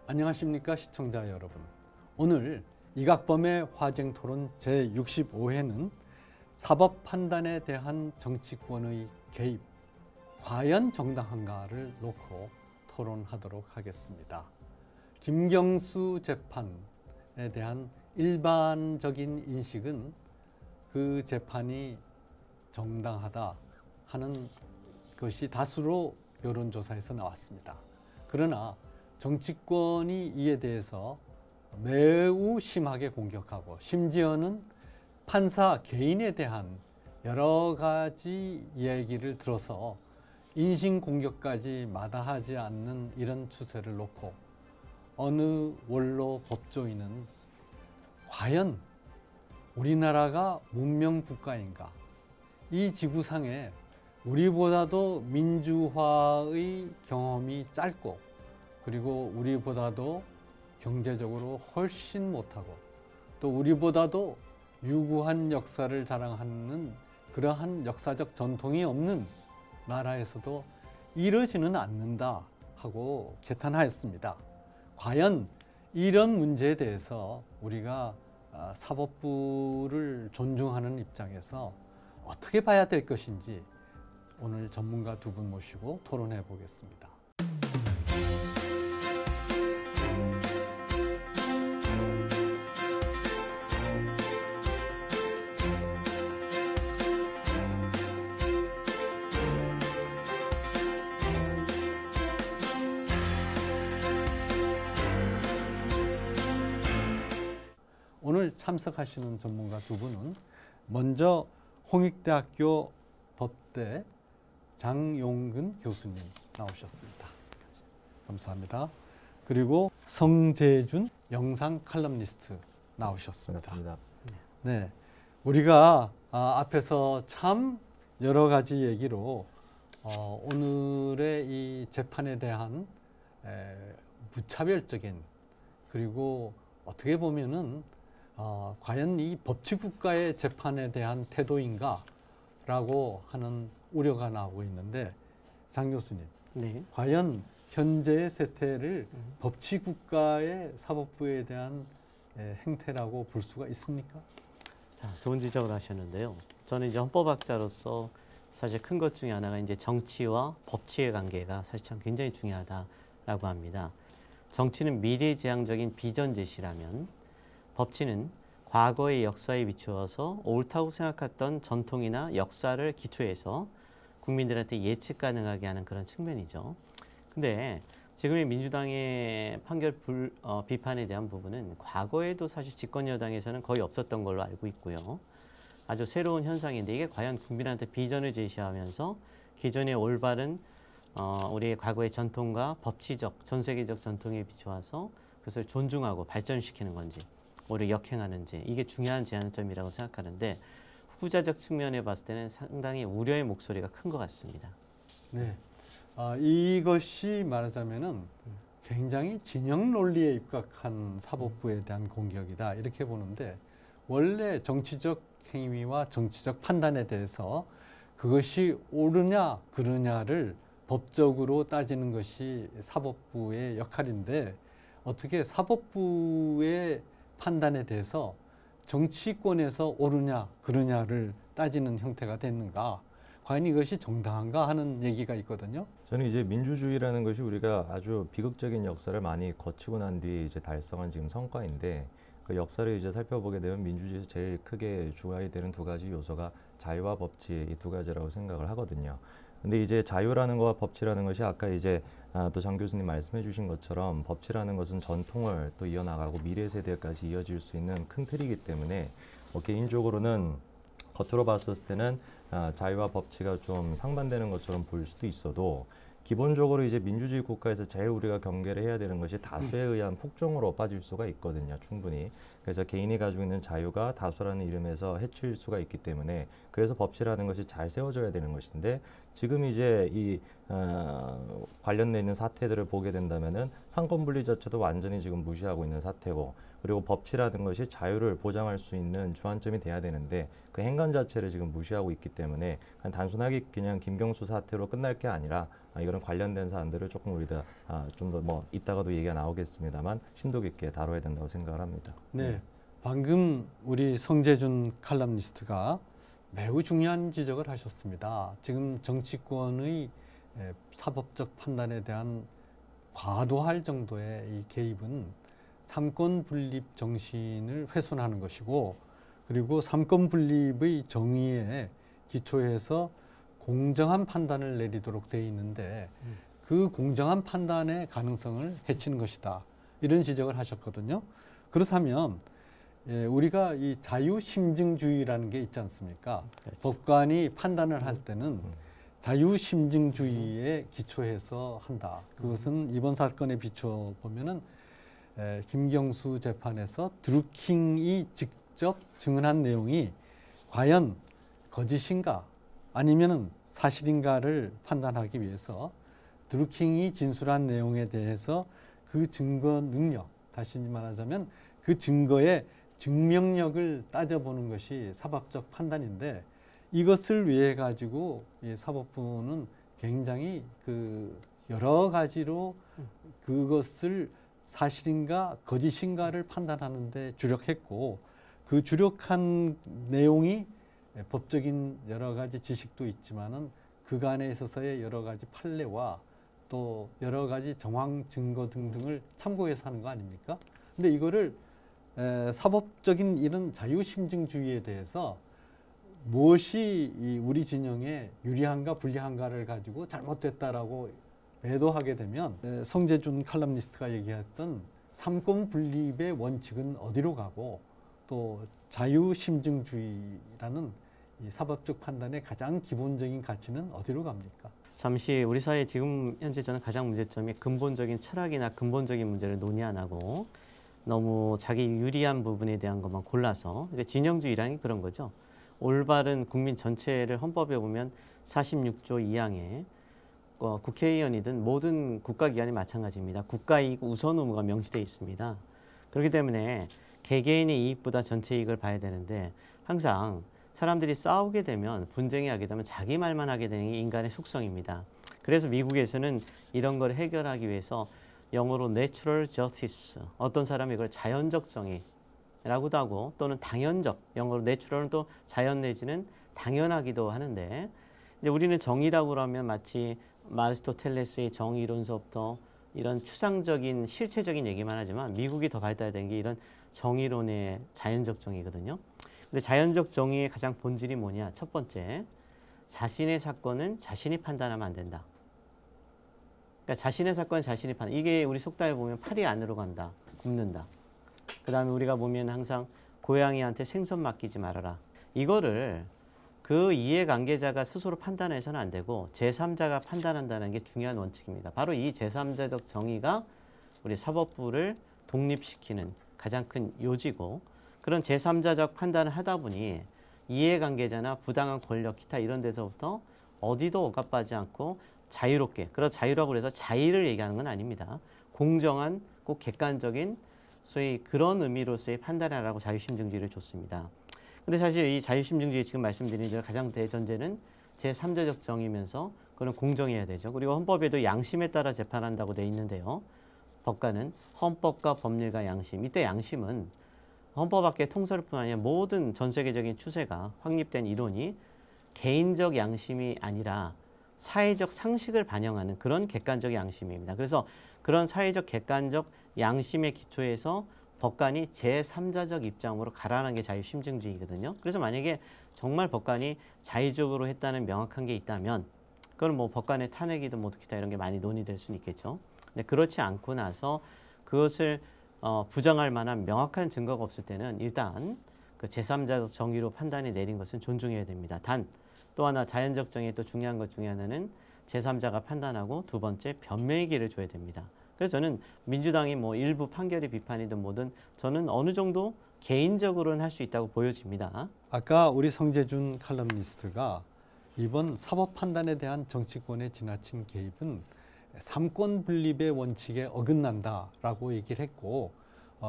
안녕하십니까 시청자 여러분. 오늘 이각범의 화쟁토론 제65회는 사법 판단에 대한 정치권의 개입, 과연 정당한가를 놓고 토론하도록 하겠습니다. 김경수 재판에 대한 일반적인 인식은 그 재판이 정당하다 하는 것이 다수로 여론조사에서 나왔습니다. 그러나 정치권이 이에 대해서 매우 심하게 공격하고 심지어는 판사 개인에 대한 여러 가지 얘기를 들어서 인신공격까지 마다하지 않는 이런 추세를 놓고 어느 원로 법조인은 과연 우리나라가 문명국가인가? 이 지구상에 우리보다도 민주화의 경험이 짧고 그리고 우리보다도 경제적으로 훨씬 못하고 또 우리보다도 유구한 역사를 자랑하는 그러한 역사적 전통이 없는 나라에서도 이러지는 않는다 하고 개탄하였습니다. 과연 이런 문제에 대해서 우리가 사법부를 존중하는 입장에서 어떻게 봐야 될 것인지 오늘 전문가 두 분 모시고 토론해 보겠습니다. 오늘 참석하시는 전문가 두 분은 먼저 홍익대학교 법대 장용근 교수님 나오셨습니다. 감사합니다. 그리고 성재준 영상 칼럼니스트 나오셨습니다. 반갑습니다. 네, 우리가 앞에서 참 여러 가지 얘기로 오늘의 이 재판에 대한 무차별적인 그리고 어떻게 보면은 과연 이 법치국가의 재판에 대한 태도인가 라고 하는 우려가 나오고 있는데 장 교수님, 네. 과연 현재의 세태를 법치국가의 사법부에 대한 행태라고 볼 수가 있습니까? 자, 좋은 지적을 하셨는데요. 저는 이제 헌법학자로서 사실 큰 것 중에 하나가 이제 정치와 법치의 관계가 사실 참 굉장히 중요하다라고 합니다. 정치는 미래지향적인 비전 제시라면 법치는 과거의 역사에 비추어서 옳다고 생각했던 전통이나 역사를 기초해서 국민들한테 예측 가능하게 하는 그런 측면이죠. 근데 지금의 민주당의 판결 비판에 대한 부분은 과거에도 사실 집권 여당에서는 거의 없었던 걸로 알고 있고요. 아주 새로운 현상인데 이게 과연 국민한테 비전을 제시하면서 기존의 올바른 우리의 과거의 전통과 법치적, 전 세계적 전통에 비추어서 그것을 존중하고 발전시키는 건지 오히려 역행하는지 이게 중요한 제한점이라고 생각하는데 후자적 측면에 봤을 때는 상당히 우려의 목소리가 큰 것 같습니다. 네, 이것이 말하자면은 굉장히 진영 논리에 입각한 사법부에 대한 공격이다 이렇게 보는데 원래 정치적 행위와 정치적 판단에 대해서 그것이 옳으냐 그르냐를 법적으로 따지는 것이 사법부의 역할인데 어떻게 사법부의 판단에 대해서 정치권에서 옳으냐 그르냐를 따지는 형태가 됐는가, 과연 이것이 정당한가 하는 얘기가 있거든요. 저는 이제 민주주의라는 것이 우리가 아주 비극적인 역사를 많이 거치고 난 뒤에 이제 달성한 지금 성과인데 그 역사를 이제 살펴보게 되면 민주주의에서 제일 크게 중요하게 되는 두 가지 요소가 자유와 법치 이 두 가지라고 생각을 하거든요. 근데 이제 자유라는 것과 법치라는 것이 아까 이제 또 장 교수님 말씀해 주신 것처럼 법치라는 것은 전통을 또 이어나가고 미래 세대까지 이어질 수 있는 큰 틀이기 때문에 개인적으로는 겉으로 봤을 때는 자유와 법치가 좀 상반되는 것처럼 보일 수도 있어도 기본적으로 이제 민주주의 국가에서 제일 우리가 경계를 해야 되는 것이 다수에 의한 폭정으로 빠질 수가 있거든요, 충분히. 그래서 개인이 가지고 있는 자유가 다수라는 이름에서 해칠 수가 있기 때문에 그래서 법치라는 것이 잘 세워져야 되는 것인데 지금 이제 이 관련돼 있는 사태들을 보게 된다면은 상권분리 자체도 완전히 지금 무시하고 있는 사태고 그리고 법치라는 것이 자유를 보장할 수 있는 주안점이 돼야 되는데 그 행간 자체를 지금 무시하고 있기 때문에 단순하게 그냥 김경수 사태로 끝날 게 아니라 이런 관련된 사안들을 조금 우리가 좀 더 뭐 이따가도 얘기가 나오겠습니다만 심도 깊게 다뤄야 된다고 생각을 합니다. 네, 방금 우리 성재준 칼럼니스트가 매우 중요한 지적을 하셨습니다. 지금 정치권의 사법적 판단에 대한 과도할 정도의 이 개입은 삼권 분립 정신을 훼손하는 것이고, 그리고 삼권 분립의 정의에 기초해서 공정한 판단을 내리도록 되어 있는데 그 공정한 판단의 가능성을 해치는 것이다. 이런 지적을 하셨거든요. 그렇다면 우리가 이 자유심증주의라는 게 있지 않습니까? 그렇죠. 법관이 판단을 할 때는 자유심증주의에 기초해서 한다. 그것은 이번 사건에 비춰보면은 김경수 재판에서 드루킹이 직접 증언한 내용이 과연 거짓인가 아니면은 사실인가를 판단하기 위해서 드루킹이 진술한 내용에 대해서 그 증거 능력, 다시 말하자면 그 증거의 증명력을 따져보는 것이 사법적 판단인데, 이것을 위해 가지고 사법부는 굉장히 그 여러 가지로 그것을 사실인가 거짓인가를 판단하는데 주력했고, 그 주력한 내용이 법적인 여러 가지 지식도 있지만은 그간에 있어서의 여러 가지 판례와 또 여러 가지 정황 증거 등등을 참고해서 하는 거 아닙니까? 근데 이거를 사법적인 이런 자유심증주의에 대해서 무엇이 우리 진영에 유리한가 불리한가를 가지고 잘못됐다라고 매도하게 되면 성재준 칼럼니스트가 얘기했던 삼권 분립의 원칙은 어디로 가고 또 자유심증주의라는 이 사법적 판단의 가장 기본적인 가치는 어디로 갑니까? 잠시 우리 사회 지금 현재 저는 가장 문제점이 근본적인 철학이나 근본적인 문제를 논의 안 하고 너무 자기 유리한 부분에 대한 것만 골라서, 그러니까 진영주의라는 게 그런 거죠. 올바른 국민 전체를 헌법에 보면 46조 2항에 국회의원이든 모든 국가기관이 마찬가지입니다. 국가이익 우선 의무가 명시되어 있습니다. 그렇기 때문에 개개인의 이익보다 전체 이익을 봐야 되는데, 항상 사람들이 싸우게 되면, 분쟁이 하게 되면 자기 말만 하게 되는 게 인간의 속성입니다. 그래서 미국에서는 이런 걸 해결하기 위해서 영어로 natural justice, 어떤 사람이 이걸 자연적 정의라고도 하고, 또는 당연적, 영어로 natural은 또 자연 내지는 당연하기도 하는데, 이제 우리는 정의라고 하면 마치 아리스토텔레스의 정의론서부터 이런 추상적인 실체적인 얘기만 하지만, 미국이 더 발달된 게 이런 정의론의 자연적 정의거든요. 근데 자연적 정의의 가장 본질이 뭐냐? 첫 번째, 자신의 사건은 자신이 판단하면 안 된다. 그러니까 자신의 사건은 자신이 판단. 이게 우리 속담에 보면 팔이 안으로 간다, 굽는다. 그 다음에 우리가 보면 항상 고양이한테 생선 맡기지 말아라. 이거를 그 이해관계자가 스스로 판단해서는 안 되고 제3자가 판단한다는 게 중요한 원칙입니다. 바로 이 제3자적 정의가 우리 사법부를 독립시키는 가장 큰 요지고, 그런 제3자적 판단을 하다 보니 이해관계자나 부당한 권력 기타 이런 데서부터 어디도 억압하지 않고 자유롭게, 그런 자유라고 해서 자의를 얘기하는 건 아닙니다. 공정한 꼭 객관적인 소위 그런 의미로서의 판단이라고 자유심증주의를 줬습니다. 근데 사실 이 자유심증주의 지금 말씀드린 대로 가장 대전제는 제3자적 정의면서 그건 공정해야 되죠. 그리고 헌법에도 양심에 따라 재판한다고 돼 있는데요. 법관은 헌법과 법률과 양심. 이때 양심은 헌법학계 통설뿐 아니라 모든 전 세계적인 추세가 확립된 이론이 개인적 양심이 아니라 사회적 상식을 반영하는 그런 객관적 양심입니다. 그래서 그런 사회적 객관적 양심의 기초에서 법관이 제3자적 입장으로 가라는 게 자유심증주의거든요. 그래서 만약에 정말 법관이 자의적으로 했다는 명확한 게 있다면, 그건 뭐 법관의 탄핵이든 뭐 기타 이런 게 많이 논의될 수는 있겠죠. 근데 그렇지 않고 나서 그것을 부정할 만한 명확한 증거가 없을 때는 일단 그 제3자적 정의로 판단이 내린 것은 존중해야 됩니다. 단 또 하나 자연적 정의의 또 중요한 것 중에 하나는 제3자가 판단하고, 두 번째 변명의 기회를 줘야 됩니다. 그래서 저는 민주당이 뭐 일부 판결의 비판이든 뭐든 저는 어느 정도 개인적으로는 할 수 있다고 보여집니다. 아까 우리 성재준 칼럼니스트가 이번 사법 판단에 대한 정치권의 지나친 개입은 삼권 분립의 원칙에 어긋난다라고 얘기를 했고,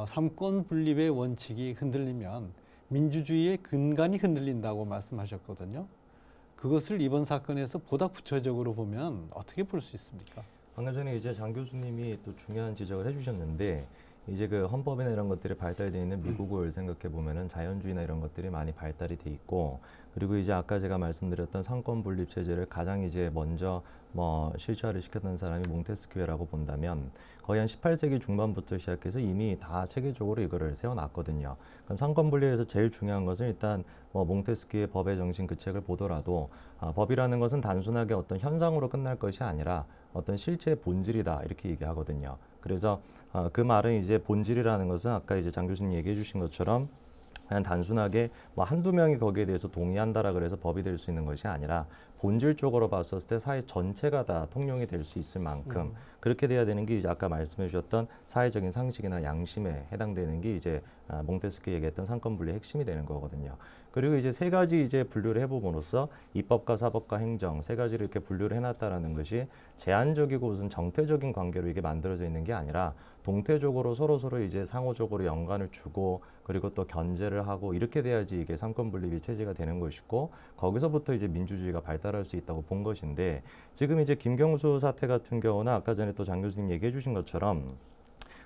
삼권 분립의 원칙이 흔들리면 민주주의의 근간이 흔들린다고 말씀하셨거든요. 그것을 이번 사건에서 보다 구체적으로 보면 어떻게 볼 수 있습니까? 방금 전에 이제 장 교수님이 또 중요한 지적을 해주셨는데 이제 그 헌법이나 이런 것들이 발달되어 있는 미국을 생각해 보면은 자연주의나 이런 것들이 많이 발달이 돼 있고 그리고 이제 아까 제가 말씀드렸던 상권 분립 체제를 가장 이제 먼저 뭐 실체화를 시켰던 사람이 몽테스키에라고 본다면 거의 한 18세기 중반부터 시작해서 이미 다 체계적으로 이거를 세워놨거든요. 그럼 상권 분립에서 제일 중요한 것은 일단 뭐 몽테스키의 법의 정신 그 책을 보더라도 법이라는 것은 단순하게 어떤 현상으로 끝날 것이 아니라 어떤 실체의 본질이다 이렇게 얘기하거든요. 그래서 그 말은 이제 본질이라는 것은 아까 이제 장 교수님 얘기해 주신 것처럼 그냥 단순하게 뭐 한두 명이 거기에 대해서 동의한다라 그래서 법이 될 수 있는 것이 아니라 본질적으로 봤었을 때 사회 전체가 다 통용이 될 수 있을 만큼 그렇게 돼야 되는 게 이제 아까 말씀해 주셨던 사회적인 상식이나 양심에 해당되는 게 이제 몽테스키 얘기했던 상권 분리의 핵심이 되는 거거든요. 그리고 이제 세 가지 이제 분류를 해봄으로써 입법과 사법과 행정 세 가지를 이렇게 분류를 해놨다라는 것이 제한적이고 무슨 정태적인 관계로 이게 만들어져 있는 게 아니라 동태적으로 서로 이제 상호적으로 연관을 주고 그리고 또 견제를 하고 이렇게 돼야지 이게 상권 분립이 체제가 되는 것이고 거기서부터 이제 민주주의가 발달할 수 있다고 본 것인데 지금 이제 김경수 사태 같은 경우는 아까 전에 또 장 교수님 얘기해 주신 것처럼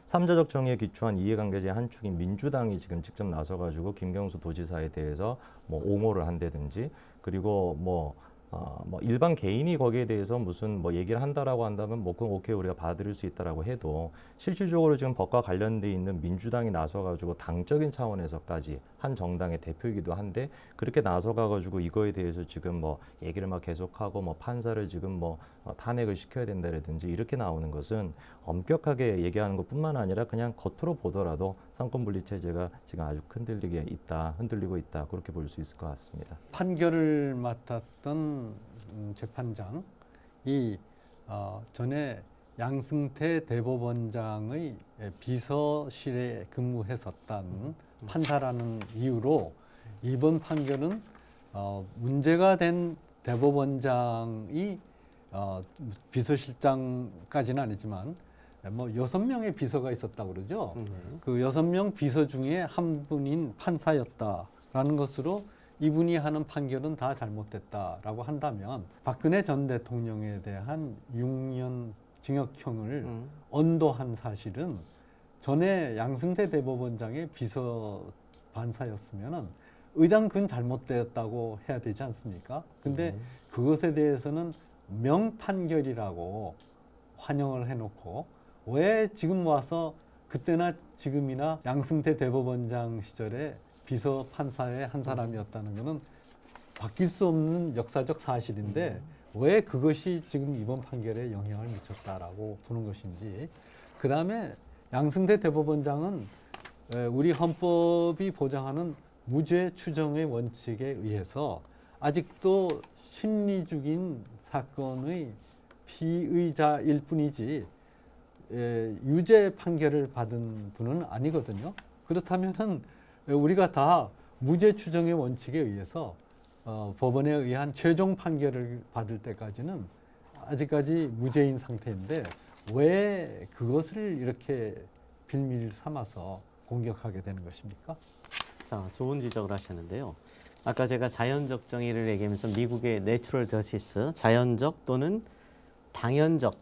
삼자적 정의에 기초한 이해관계자의 한 축인 민주당이 지금 직접 나서가지고 김경수 도지사에 대해서 뭐 옹호를 한다든지 그리고 뭐 일반 개인이 거기에 대해서 무슨 뭐 얘기를 한다라고 한다면 뭐 그건 오케이 우리가 받아들일 수 있다라고 해도 실질적으로 지금 법과 관련돼 있는 민주당이 나서가지고 당적인 차원에서까지 한 정당의 대표이기도 한데 그렇게 나서가지고 이거에 대해서 지금 뭐 얘기를 막 계속하고 뭐 판사를 지금 뭐 탄핵을 시켜야 된다라든지 이렇게 나오는 것은 엄격하게 얘기하는 것뿐만 아니라 그냥 겉으로 보더라도 상권 분리 체제가 지금 아주 흔들리고 있다 그렇게 볼 수 있을 것 같습니다. 판결을 맡았던 재판장이 전에 양승태 대법원장의 비서실에 근무했었던 판사라는 이유로 이번 판결은 문제가 된 대법원장이 비서실장까지는 아니지만 뭐 6명의 비서가 있었다고 그러죠. 그 6명 비서 중에 한 분인 판사였다라는 것으로 이분이 하는 판결은 다 잘못됐다라고 한다면 박근혜 전 대통령에 대한 6년 징역형을 언도한 사실은 전에 양승태 대법원장의 비서 판사였으면은 의당근 잘못되었다고 해야 되지 않습니까? 근데 그것에 대해서는 명판결이라고 환영을 해놓고 왜 지금 와서 그때나 지금이나 양승태 대법원장 시절에 비서 판사의 한 사람이었다는 것은 바뀔 수 없는 역사적 사실인데 왜 그것이 지금 이번 판결에 영향을 미쳤다라고 보는 것인지 그 다음에 양승태 대법원장은 우리 헌법이 보장하는 무죄 추정의 원칙에 의해서 아직도 심리 죽인 사건의 피의자일 뿐이지 유죄 판결을 받은 분은 아니거든요. 그렇다면은 우리가 다 무죄 추정의 원칙에 의해서 법원에 의한 최종 판결을 받을 때까지는 아직까지 무죄인 상태인데 왜 그것을 이렇게 빌미를 삼아서 공격하게 되는 것입니까? 자, 좋은 지적을 하셨는데요. 아까 제가 자연적 정의를 얘기하면서 미국의 내추럴 저스티스, 자연적 또는 당연적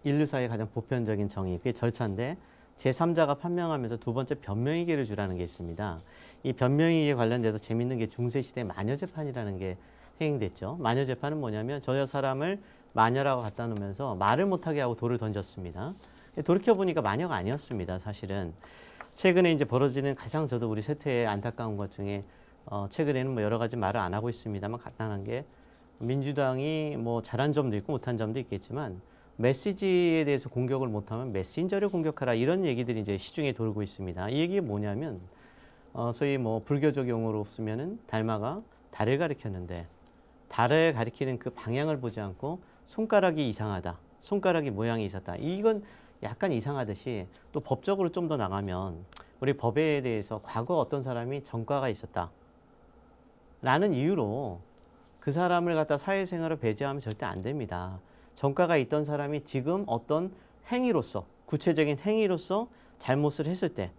인류사의 가장 보편적인 정의, 그게 절차인데 제3자가 판명하면서 두 번째 변명의기를 주라는 게 있습니다. 이 변명의기에 관련돼서 재밌는 게 중세시대 마녀재판이라는 게 행행됐죠. 마녀재판은 뭐냐면 저 사람을 마녀라고 갖다 놓으면서 말을 못하게 하고 돌을 던졌습니다. 돌이켜보니까 마녀가 아니었습니다. 사실은. 최근에 이제 벌어지는 가장 저도 우리 세태의 안타까운 것 중에 최근에는 뭐 여러 가지 말을 안 하고 있습니다만 간단한 게 민주당이 뭐 잘한 점도 있고 못한 점도 있겠지만 메시지에 대해서 공격을 못하면 메신저를 공격하라 이런 얘기들이 이제 시중에 돌고 있습니다. 이 얘기가 뭐냐면 소위 뭐 불교적 용어로 쓰면은 달마가 달을 가리켰는데 달을 가리키는 그 방향을 보지 않고 손가락이 이상하다, 손가락이 모양이 있었다. 이건 약간 이상하듯이 또 법적으로 좀 더 나가면 우리 법에 대해서 과거 어떤 사람이 전과가 있었다 라는 이유로 그 사람을 갖다 사회생활을 배제하면 절대 안 됩니다. 전과가 있던 사람이 지금 어떤 행위로서 구체적인 행위로서 잘못을 했을 때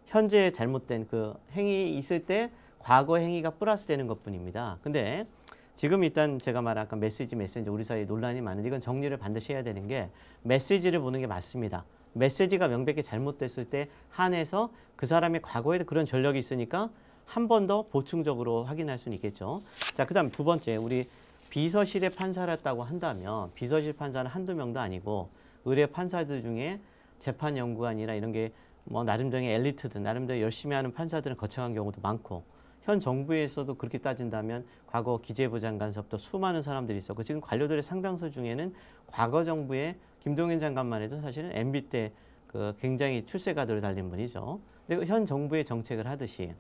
현재 잘못된 그 행위 있을 때 과거 행위가 플러스 되는 것뿐입니다. 근데 지금 일단 제가 말한 아까 메시지 우리 사이에 논란이 많은데 이건 정리를 반드시 해야 되는 게 메시지를 보는 게 맞습니다. 메시지가 명백히 잘못됐을 때 한해서 그 사람의 과거에도 그런 전력이 있으니까 한 번 더 보충적으로 확인할 수는 있겠죠. 자, 그다음 두 번째, 우리 비서실의 판사였다고 한다면 비서실 판사는 한두 명도 아니고 의뢰 판사들 중에 재판 연구관이나 이런 게 뭐 나름대로의 엘리트들, 나름대로 열심히 하는 판사들은 거쳐간 경우도 많고 현 정부에서도 그렇게 따진다면 과거 기재부 장관서부터 수많은 사람들이 있었고 지금 관료들의 상당수 중에는 과거 정부의 김동연 장관만 해도 사실은 MB 때 그 굉장히 출세가들을 달린 분이죠. 근데 현 정부의 정책을 하듯이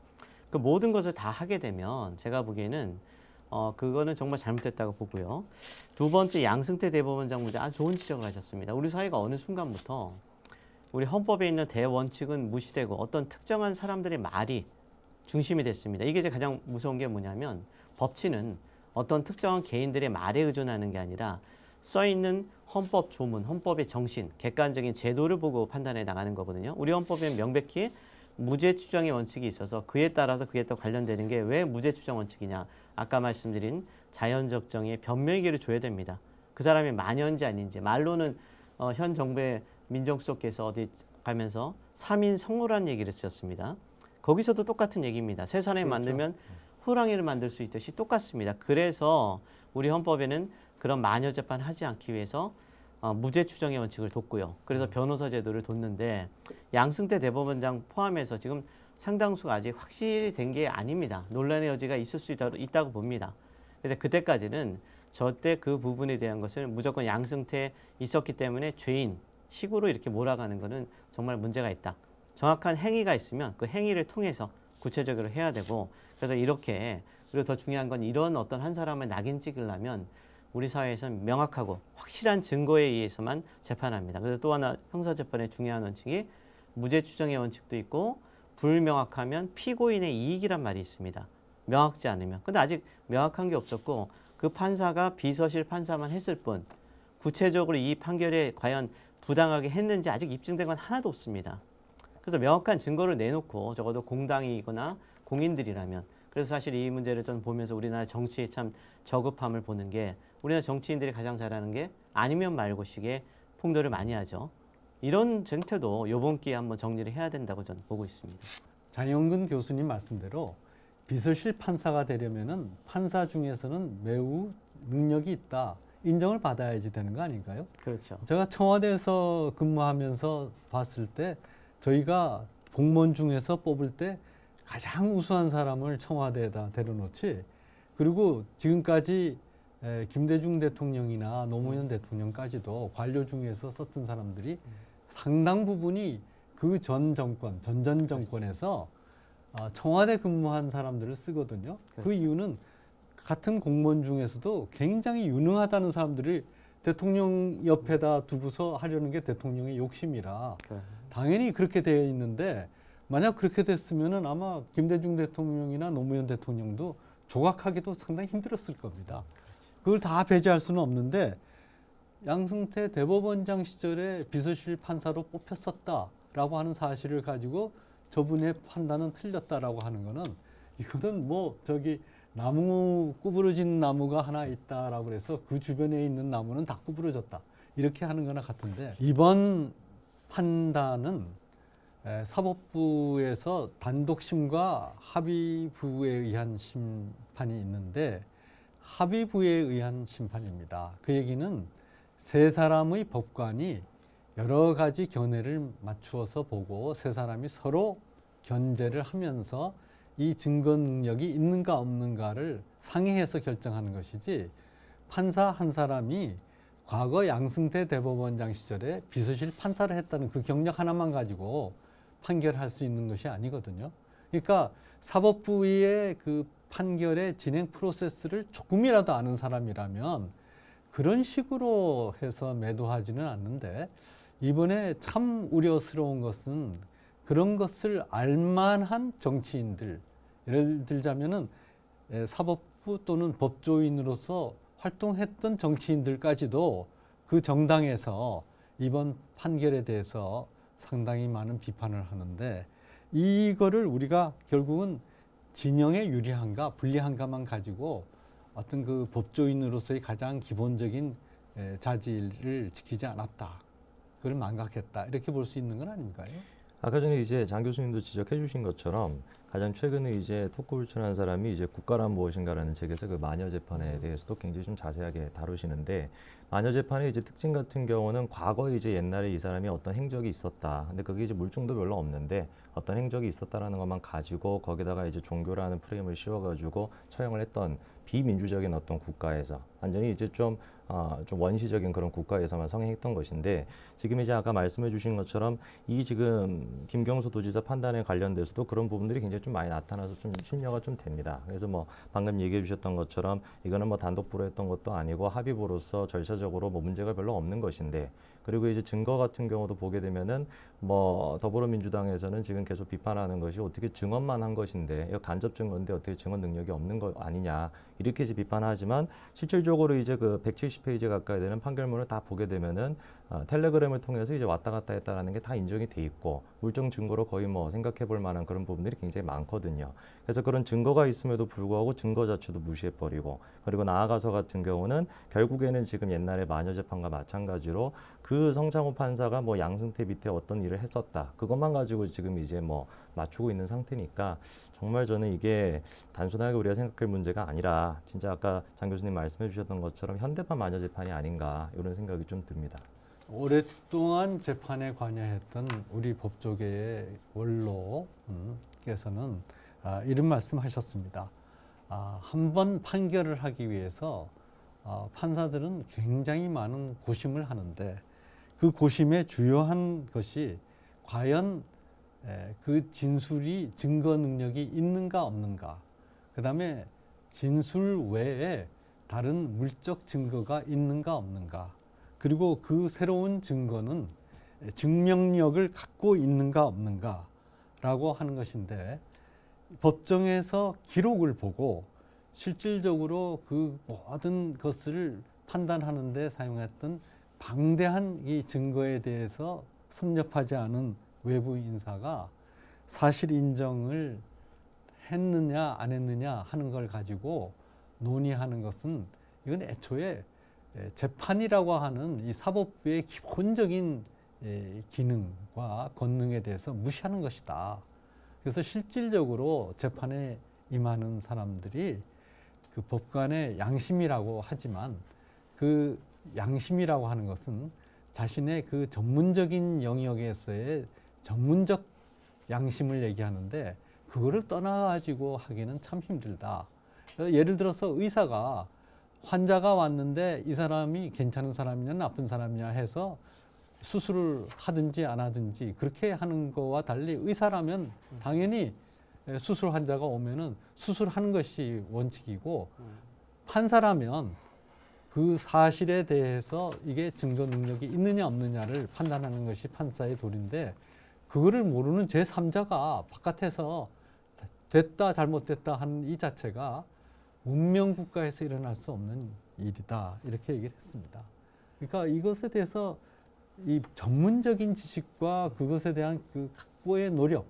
그 모든 것을 다 하게 되면 제가 보기에는 그거는 정말 잘못됐다고 보고요. 두 번째, 양승태 대법원장 문제 아주 좋은 지적을 하셨습니다. 우리 사회가 어느 순간부터 우리 헌법에 있는 대원칙은 무시되고 어떤 특정한 사람들의 말이 중심이 됐습니다. 이게 이제 가장 무서운 게 뭐냐면 법치는 어떤 특정한 개인들의 말에 의존하는 게 아니라 써있는 헌법 조문, 헌법의 정신, 객관적인 제도를 보고 판단해 나가는 거거든요. 우리 헌법에 명백히 무죄 추정의 원칙이 있어서 그에 따라서 그에 또 관련되는 게 왜 무죄 추정 원칙이냐. 아까 말씀드린 자연적 정의의 변명기를 줘야 됩니다. 그 사람이 만연지 아닌지. 말로는 현 정부의 민정수석께서 어디 가면서 3인 성호라는 얘기를 쓰셨습니다. 거기서도 똑같은 얘기입니다. 세 사람이 그렇죠. 만들면 호랑이를 만들 수 있듯이 똑같습니다. 그래서 우리 헌법에는 그런 마녀 재판 하지 않기 위해서 무죄 추정의 원칙을 뒀고요. 그래서 변호사 제도를 뒀는데 양승태 대법원장 포함해서 지금 상당수가 아직 확실히 된 게 아닙니다. 논란의 여지가 있을 수 있다고 봅니다. 그래서 그때까지는 저때 그 부분에 대한 것을 무조건 양승태 있었기 때문에 죄인, 식으로 이렇게 몰아가는 것은 정말 문제가 있다. 정확한 행위가 있으면 그 행위를 통해서 구체적으로 해야 되고 그래서 이렇게 그리고 더 중요한 건 이런 어떤 한 사람을 낙인 찍으려면 우리 사회에서는 명확하고 확실한 증거에 의해서만 재판합니다. 그래서 또 하나 형사재판의 중요한 원칙이 무죄 추정의 원칙도 있고 불명확하면 피고인의 이익이란 말이 있습니다. 명확지 않으면. 근데 아직 명확한 게 없었고 그 판사가 비서실 판사만 했을 뿐 구체적으로 이 판결에 과연 부당하게 했는지 아직 입증된 건 하나도 없습니다. 그래서 명확한 증거를 내놓고 적어도 공당이거나 공인들이라면 그래서 사실 이 문제를 저는 보면서 우리나라 정치의 참 저급함을 보는 게 우리나라 정치인들이 가장 잘하는 게 아니면 말고식의 풍도를 많이 하죠. 이런 정태도 이번 기회에 한번 정리를 해야 된다고 저는 보고 있습니다. 장영근 교수님 말씀대로 비서실 판사가 되려면은 판사 중에서는 매우 능력이 있다. 인정을 받아야지 되는 거 아닌가요? 그렇죠. 제가 청와대에서 근무하면서 봤을 때 저희가 공무원 중에서 뽑을 때 가장 우수한 사람을 청와대에다 데려놓지 그리고 지금까지 김대중 대통령이나 노무현 대통령까지도 관료 중에서 썼던 사람들이 상당 부분이 그 전 정권, 전전 정권에서 청와대 근무한 사람들을 쓰거든요. 그 이유는 같은 공무원 중에서도 굉장히 유능하다는 사람들이 대통령 옆에다 두고서 하려는 게 대통령의 욕심이라 당연히 그렇게 되어 있는데 만약 그렇게 됐으면은 아마 김대중 대통령이나 노무현 대통령도 조각하기도 상당히 힘들었을 겁니다. 그걸 다 배제할 수는 없는데 양승태 대법원장 시절에 비서실 판사로 뽑혔었다라고 하는 사실을 가지고 저분의 판단은 틀렸다라고 하는 거는 이거는 뭐 저기 나무 구부러진 나무가 하나 있다라고 그래서 그 주변에 있는 나무는 다 구부러졌다 이렇게 하는 거나 같은데 이번 판단은 사법부에서 단독심과 합의부에 의한 심판이 있는데 합의부에 의한 심판입니다. 그 얘기는 세 사람의 법관이 여러 가지 견해를 맞추어서 보고 세 사람이 서로 견제를 하면서 이 증거 능력이 있는가 없는가를 상의해서 결정하는 것이지 판사 한 사람이 과거 양승태 대법원장 시절에 비서실 판사를 했다는 그 경력 하나만 가지고 판결할 수 있는 것이 아니거든요. 그러니까 사법부의 그 판결의 진행 프로세스를 조금이라도 아는 사람이라면 그런 식으로 해서 매도하지는 않는데 이번에 참 우려스러운 것은 그런 것을 알만한 정치인들 예를 들자면은 사법부 또는 법조인으로서 활동했던 정치인들까지도 그 정당에서 이번 판결에 대해서 상당히 많은 비판을 하는데 이거를 우리가 결국은 진영에 유리한가 불리한가만 가지고 어떤 그 법조인으로서의 가장 기본적인 자질을 지키지 않았다. 그걸 망각했다. 이렇게 볼 수 있는 건 아닌가요? 아까 전에 이제 장 교수님도 지적해 주신 것처럼 가장 최근에 이제 토크를 출연한 사람이 이제 국가란 무엇인가라는 책에서 그 마녀 재판에 대해서도 굉장히 좀 자세하게 다루시는데, 마녀 재판의 이제 특징 같은 경우는 과거에 이제 옛날에 이 사람이 어떤 행적이 있었다. 근데 그게 이제 물증도 별로 없는데 어떤 행적이 있었다라는 것만 가지고 거기다가 이제 종교라는 프레임을 씌워가지고 처형을 했던 비민주적인 어떤 국가에서 완전히 이제 좀 원시적인 그런 국가에서만 성행했던 것인데, 지금 이제 아까 말씀해 주신 것처럼 이 지금 김경수 도지사 판단에 관련돼서도 그런 부분들이 굉장히 좀 많이 나타나서 좀 심려가 좀 됩니다. 그래서 뭐 방금 얘기해 주셨던 것처럼 이거는 뭐 단독부로 했던 것도 아니고 합의보로서 절차적으로 뭐 문제가 별로 없는 것인데, 그리고 이제 증거 같은 경우도 보게 되면은 뭐 더불어민주당에서는 지금 계속 비판하는 것이 어떻게 증언만 한 것인데, 이거 간접 증거인데 어떻게 증언 능력이 없는 거 아니냐, 이렇게 이제 비판하지만 실질적으로 이제 그 170페이지 가까이 되는 판결문을 다 보게 되면은 텔레그램을 통해서 이제 왔다 갔다 했다라는 게 다 인정이 돼 있고 물증 증거로 거의 뭐 생각해 볼 만한 그런 부분들이 굉장히 많거든요. 그래서 그런 증거가 있음에도 불구하고 증거 자체도 무시해 버리고, 그리고 나아가서 같은 경우는 결국에는 지금 옛날에 마녀 재판과 마찬가지로 그 성창호 판사가 뭐 양승태 밑에 어떤 일을 했었다, 그것만 가지고 지금 이제 뭐 맞추고 있는 상태니까, 정말 저는 이게 단순하게 우리가 생각할 문제가 아니라 진짜 아까 장 교수님 말씀해 주셨던 것처럼 현대판 마녀 재판이 아닌가, 이런 생각이 좀 듭니다. 오랫동안 재판에 관여했던 우리 법조계의 원로께서는 이런 말씀하셨습니다. 한 번 판결을 하기 위해서 판사들은 굉장히 많은 고심을 하는데, 그 고심의 주요한 것이 과연 그 진술이 증거 능력이 있는가 없는가, 그 다음에 진술 외에 다른 물적 증거가 있는가 없는가, 그리고 그 새로운 증거는 증명력을 갖고 있는가 없는가 라고 하는 것인데, 법정에서 기록을 보고 실질적으로 그 모든 것을 판단하는 데 사용했던 방대한 이 증거에 대해서 섭렵하지 않은 외부 인사가 사실 인정을 했느냐 안 했느냐 하는 걸 가지고 논의하는 것은, 이건 애초에 재판이라고 하는 이 사법부의 기본적인 기능과 권능에 대해서 무시하는 것이다. 그래서 실질적으로 재판에 임하는 사람들이 그 법관의 양심이라고 하지만, 그 양심이라고 하는 것은 자신의 그 전문적인 영역에서의 전문적 양심을 얘기하는데, 그거를 떠나가지고 하기는 참 힘들다. 예를 들어서 의사가 환자가 왔는데 이 사람이 괜찮은 사람이냐 나쁜 사람이냐 해서 수술을 하든지 안 하든지 그렇게 하는 거와 달리, 의사라면 당연히 수술 환자가 오면은 수술하는 것이 원칙이고, 판사라면 그 사실에 대해서 이게 증거 능력이 있느냐 없느냐를 판단하는 것이 판사의 도리인데, 그거를 모르는 제3자가 바깥에서 됐다 잘못됐다 하는 이 자체가 문명 국가에서 일어날 수 없는 일이다, 이렇게 얘기를 했습니다. 그러니까 이것에 대해서 이 전문적인 지식과 그것에 대한 그 각고의 노력,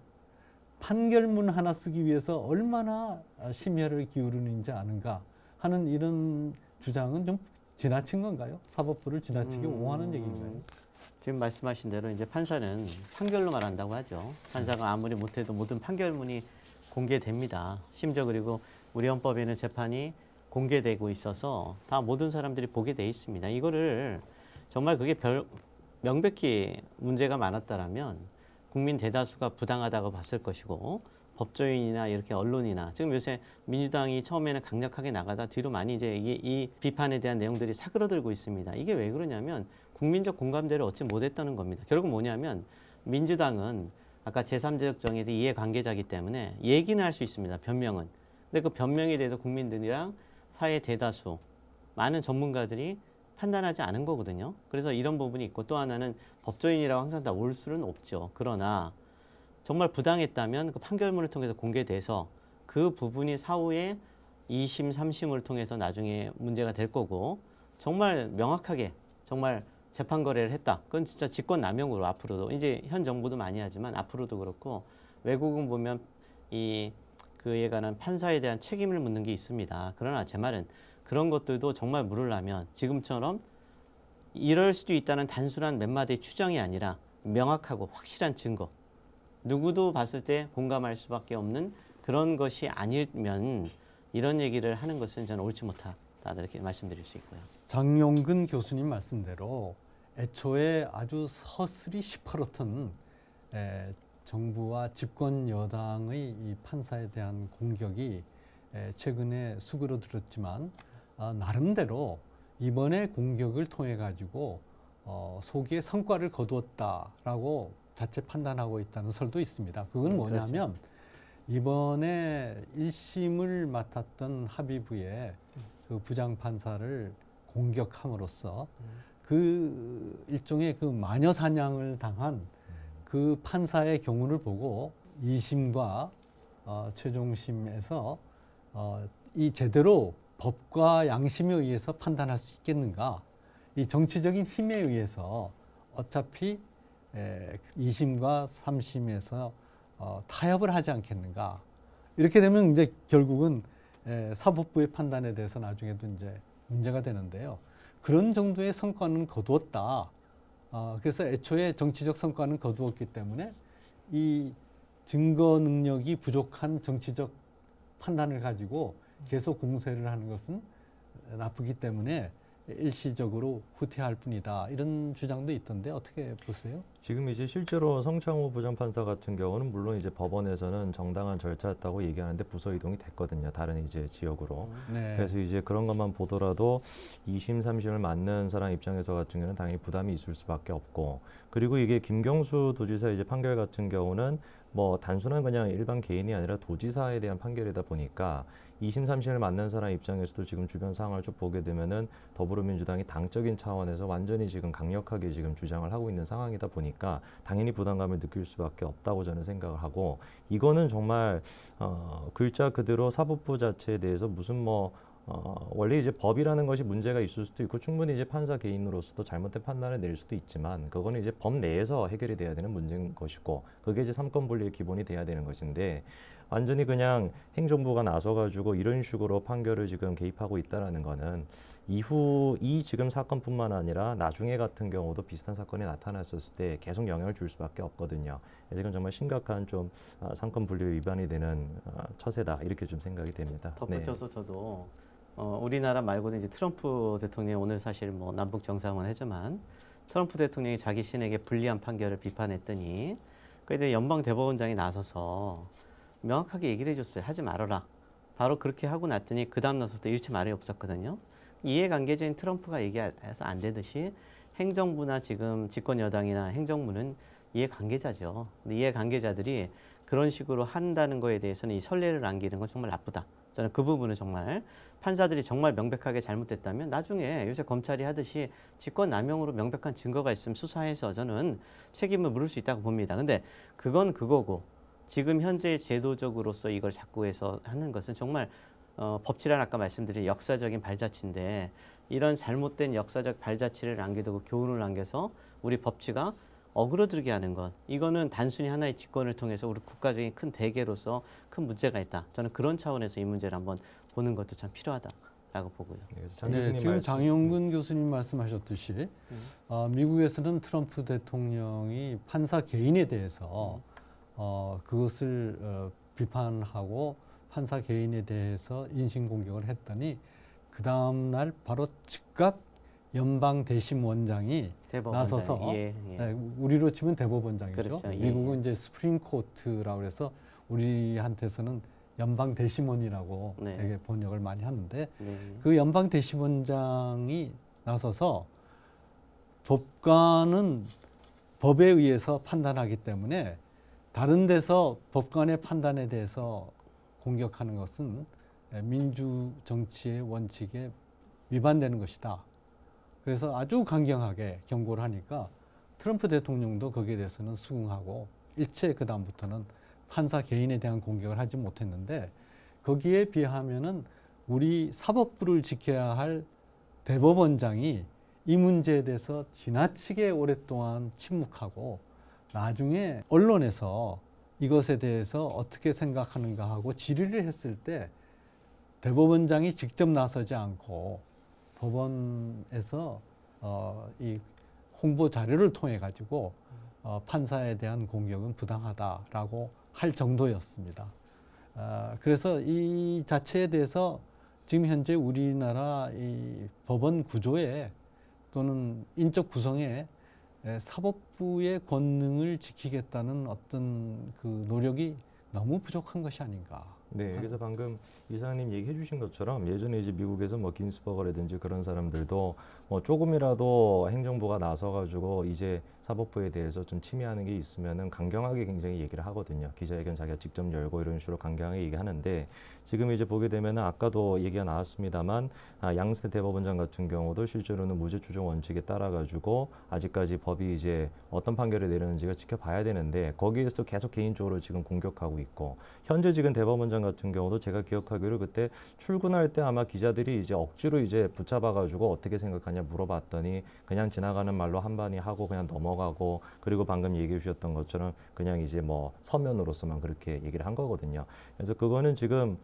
판결문 하나 쓰기 위해서 얼마나 심혈을 기울이는지 아는가 하는 이런 주장은 좀 지나친 건가요? 사법부를 지나치게 옹호하는 얘기인가요? 지금 말씀하신 대로 이제 판사는 판결로 말한다고 하죠. 판사가 아무리 못해도 모든 판결문이 공개됩니다. 심지어 그리고 우리 헌법에는 재판이 공개되고 있어서 다 모든 사람들이 보게 돼 있습니다. 이거를 정말 그게 명백히 문제가 많았다라면 국민 대다수가 부당하다고 봤을 것이고, 법조인이나 이렇게 언론이나, 지금 요새 민주당이 처음에는 강력하게 나가다 뒤로 많이 이제 이 비판에 대한 내용들이 사그러들고 있습니다. 이게 왜 그러냐면 국민적 공감대를 얻지 못했다는 겁니다. 결국 뭐냐면 민주당은 아까 제3지적 정의의 이해관계자이기 때문에 얘기는 할 수 있습니다. 변명은. 근데 그 변명에 대해서 국민들이랑 사회 대다수, 많은 전문가들이 판단하지 않은 거거든요. 그래서 이런 부분이 있고, 또 하나는 법조인이라고 항상 다 올 수는 없죠. 그러나 정말 부당했다면 그 판결문을 통해서 공개돼서 그 부분이 사후에 2심, 3심을 통해서 나중에 문제가 될 거고, 정말 명확하게 정말 재판 거래를 했다. 그건 진짜 직권남용으로 앞으로도, 이제 현 정부도 많이 하지만 앞으로도 그렇고, 외국은 보면 이 그에 관한 판사에 대한 책임을 묻는 게 있습니다. 그러나 제 말은 그런 것들도 정말 물으려면 지금처럼 이럴 수도 있다는 단순한 몇 마디의 추정이 아니라 명확하고 확실한 증거, 누구도 봤을 때 공감할 수밖에 없는 그런 것이 아니면 이런 얘기를 하는 것은 저는 옳지 못하다 이렇게 말씀드릴 수 있고요. 장용근 교수님 말씀대로 애초에 아주 서슬이 시퍼렇던 정부와 집권 여당의 이 판사에 대한 공격이 최근에 수그러들었지만 나름대로 이번에 공격을 통해 가지고 소기의 성과를 거두었다라고 자체 판단하고 있다는 설도 있습니다. 그건 뭐냐면 이번에 1심을 맡았던 합의부의 그 부장판사를 공격함으로써 그 일종의 그 마녀 사냥을 당한 그 판사의 경우를 보고 2심과 최종심에서 이 제대로 법과 양심에 의해서 판단할 수 있겠는가? 이 정치적인 힘에 의해서 어차피 2심과 3심에서 타협을 하지 않겠는가? 이렇게 되면 이제 결국은 사법부의 판단에 대해서 나중에도 이제 문제가 되는데요. 그런 정도의 성과는 거두었다. 그래서 애초에 정치적 성과는 거두었기 때문에 이 증거 능력이 부족한 정치적 판단을 가지고 계속 공세를 하는 것은 나쁘기 때문에 일시적으로 후퇴할 뿐이다. 이런 주장도 있던데 어떻게 보세요? 지금 이제 실제로 성창호 부장판사 같은 경우는 물론 이제 법원에서는 정당한 절차였다고 얘기하는데 부서 이동이 됐거든요. 다른 이제 지역으로. 네. 그래서 이제 그런 것만 보더라도 2심, 3심을 맡는 사람 입장에서 같은 경우는 당연히 부담이 있을 수밖에 없고, 그리고 이게 김경수 도지사 이제 판결 같은 경우는 뭐 단순한 그냥 일반 개인이 아니라 도지사에 대한 판결이다 보니까 2심, 3심을 맡는 사람 입장에서도 지금 주변 상황을 쭉 보게 되면은 더불어민주당이 당적인 차원에서 완전히 지금 강력하게 지금 주장을 하고 있는 상황이다 보니까 당연히 부담감을 느낄 수밖에 없다고 저는 생각을 하고, 이거는 정말 글자 그대로 사법부 자체에 대해서 무슨 원래 이제 법이라는 것이 문제가 있을 수도 있고 충분히 이제 판사 개인으로서도 잘못된 판단을 내릴 수도 있지만 그거는 이제 법 내에서 해결이 돼야 되는 문제인 것이고 그게 이제 삼권 분리의 기본이 돼야 되는 것인데 완전히 그냥 행정부가 나서가지고 이런 식으로 판결을 지금 개입하고 있다라는 거는 이후 이 지금 사건뿐만 아니라 나중에 같은 경우도 비슷한 사건이 나타났었을 때 계속 영향을 줄 수밖에 없거든요. 지금 정말 심각한 좀 삼권 분리 위반이 되는 처세다 이렇게 좀 생각이 됩니다. 덧붙여서 저도 우리나라 말고도 이제 트럼프 대통령이 오늘 사실 뭐 남북 정상회담을 하지만 트럼프 대통령이 자기 신에게 불리한 판결을 비판했더니 그때 연방 대법원장이 나서서 명확하게 얘기를 해줬어요. 하지 말아라. 바로 그렇게 하고 났더니 그 다음 날부터 일체 말이 없었거든요. 이해관계자인 트럼프가 얘기해서 안 되듯이 행정부나 지금 집권 여당이나 행정부는 이해관계자죠. 근데 이해관계자들이 그런 식으로 한다는 거에 대해서는 이 선례를 남기는 건 정말 나쁘다. 저는 그 부분은 정말 판사들이 정말 명백하게 잘못됐다면 나중에 요새 검찰이 하듯이 직권남용으로 명백한 증거가 있으면 수사해서 저는 책임을 물을 수 있다고 봅니다. 근데 그건 그거고 지금 현재 제도적으로서 이걸 자꾸 해서 하는 것은 정말 법치란 아까 말씀드린 역사적인 발자취인데 이런 잘못된 역사적 발자취를 남겨두고 교훈을 남겨서 우리 법치가 어그러들게 하는 것, 이거는 단순히 하나의 집권을 통해서 우리 국가적인 큰 대계로서 큰 문제가 있다. 저는 그런 차원에서 이 문제를 한번 보는 것도 참 필요하다라고 보고요. 네, 지금 장용근 교수님 말씀하셨듯이 미국에서는 트럼프 대통령이 판사 개인에 대해서 그것을 비판하고 판사 개인에 대해서 인신공격을 했더니 그 다음 날 바로 즉각 연방 대심 원장이 나서서 네, 우리로 치면 대법원장이죠. 그렇죠. 미국은 이제 스프링 코트라고 해서 우리한테서는 연방 대심원이라고 되게 번역을 많이 하는데 그 연방 대심원장이 나서서 법관은 법에 의해서 판단하기 때문에 다른 데서 법관의 판단에 대해서 공격하는 것은 민주 정치의 원칙에 위반되는 것이다. 그래서 아주 강경하게 경고를 하니까 트럼프 대통령도 거기에 대해서는 수긍하고 일체 그 다음부터는 판사 개인에 대한 공격을 하지 못했는데 거기에 비하면은 우리 사법부를 지켜야 할 대법원장이 이 문제에 대해서 지나치게 오랫동안 침묵하고 나중에 언론에서 이것에 대해서 어떻게 생각하는가 하고 질의를 했을 때 대법원장이 직접 나서지 않고 법원에서 이 홍보 자료를 통해 가지고 판사에 대한 공격은 부당하다라고 할 정도였습니다. 그래서 이 자체에 대해서 지금 현재 우리나라 이 법원 구조에 또는 인적 구성에 사법부의 권능을 지키겠다는 어떤 그 노력이 너무 부족한 것이 아닌가. 네, 그래서 방금 이사장님 얘기해 주신 것처럼 예전에 이제 미국에서 뭐 기니스버거라든지 그런 사람들도 뭐 조금이라도 행정부가 나서가지고 이제 사법부에 대해서 좀 침해하는 게 있으면은 강경하게 굉장히 얘기를 하거든요. 기자회견 자기가 직접 열고 이런 식으로 강경하게 얘기하는데 지금 이제 보게 되면은 아까도 얘기가 나왔습니다만 양승태 대법원장 같은 경우도 실제로는 무죄 추정 원칙에 따라 가지고 아직까지 법이 이제 어떤 판결을 내렸는지가 지켜봐야 되는데 거기에서 계속 개인적으로 지금 공격하고 있고 현재 지금 대법원장 같은 경우도 제가 기억하기로 그때 출근할 때 아마 기자들이 이제 억지로 이제 붙잡아가지고 어떻게 생각하냐 물어봤더니 그냥 지나가는 말로 한마디 하고 그냥 넘어가고 그리고 방금 얘기해 주셨던 것처럼 그냥 이제 뭐 서면으로서만 그렇게 얘기를 한 거거든요. 그래서 그거는 지금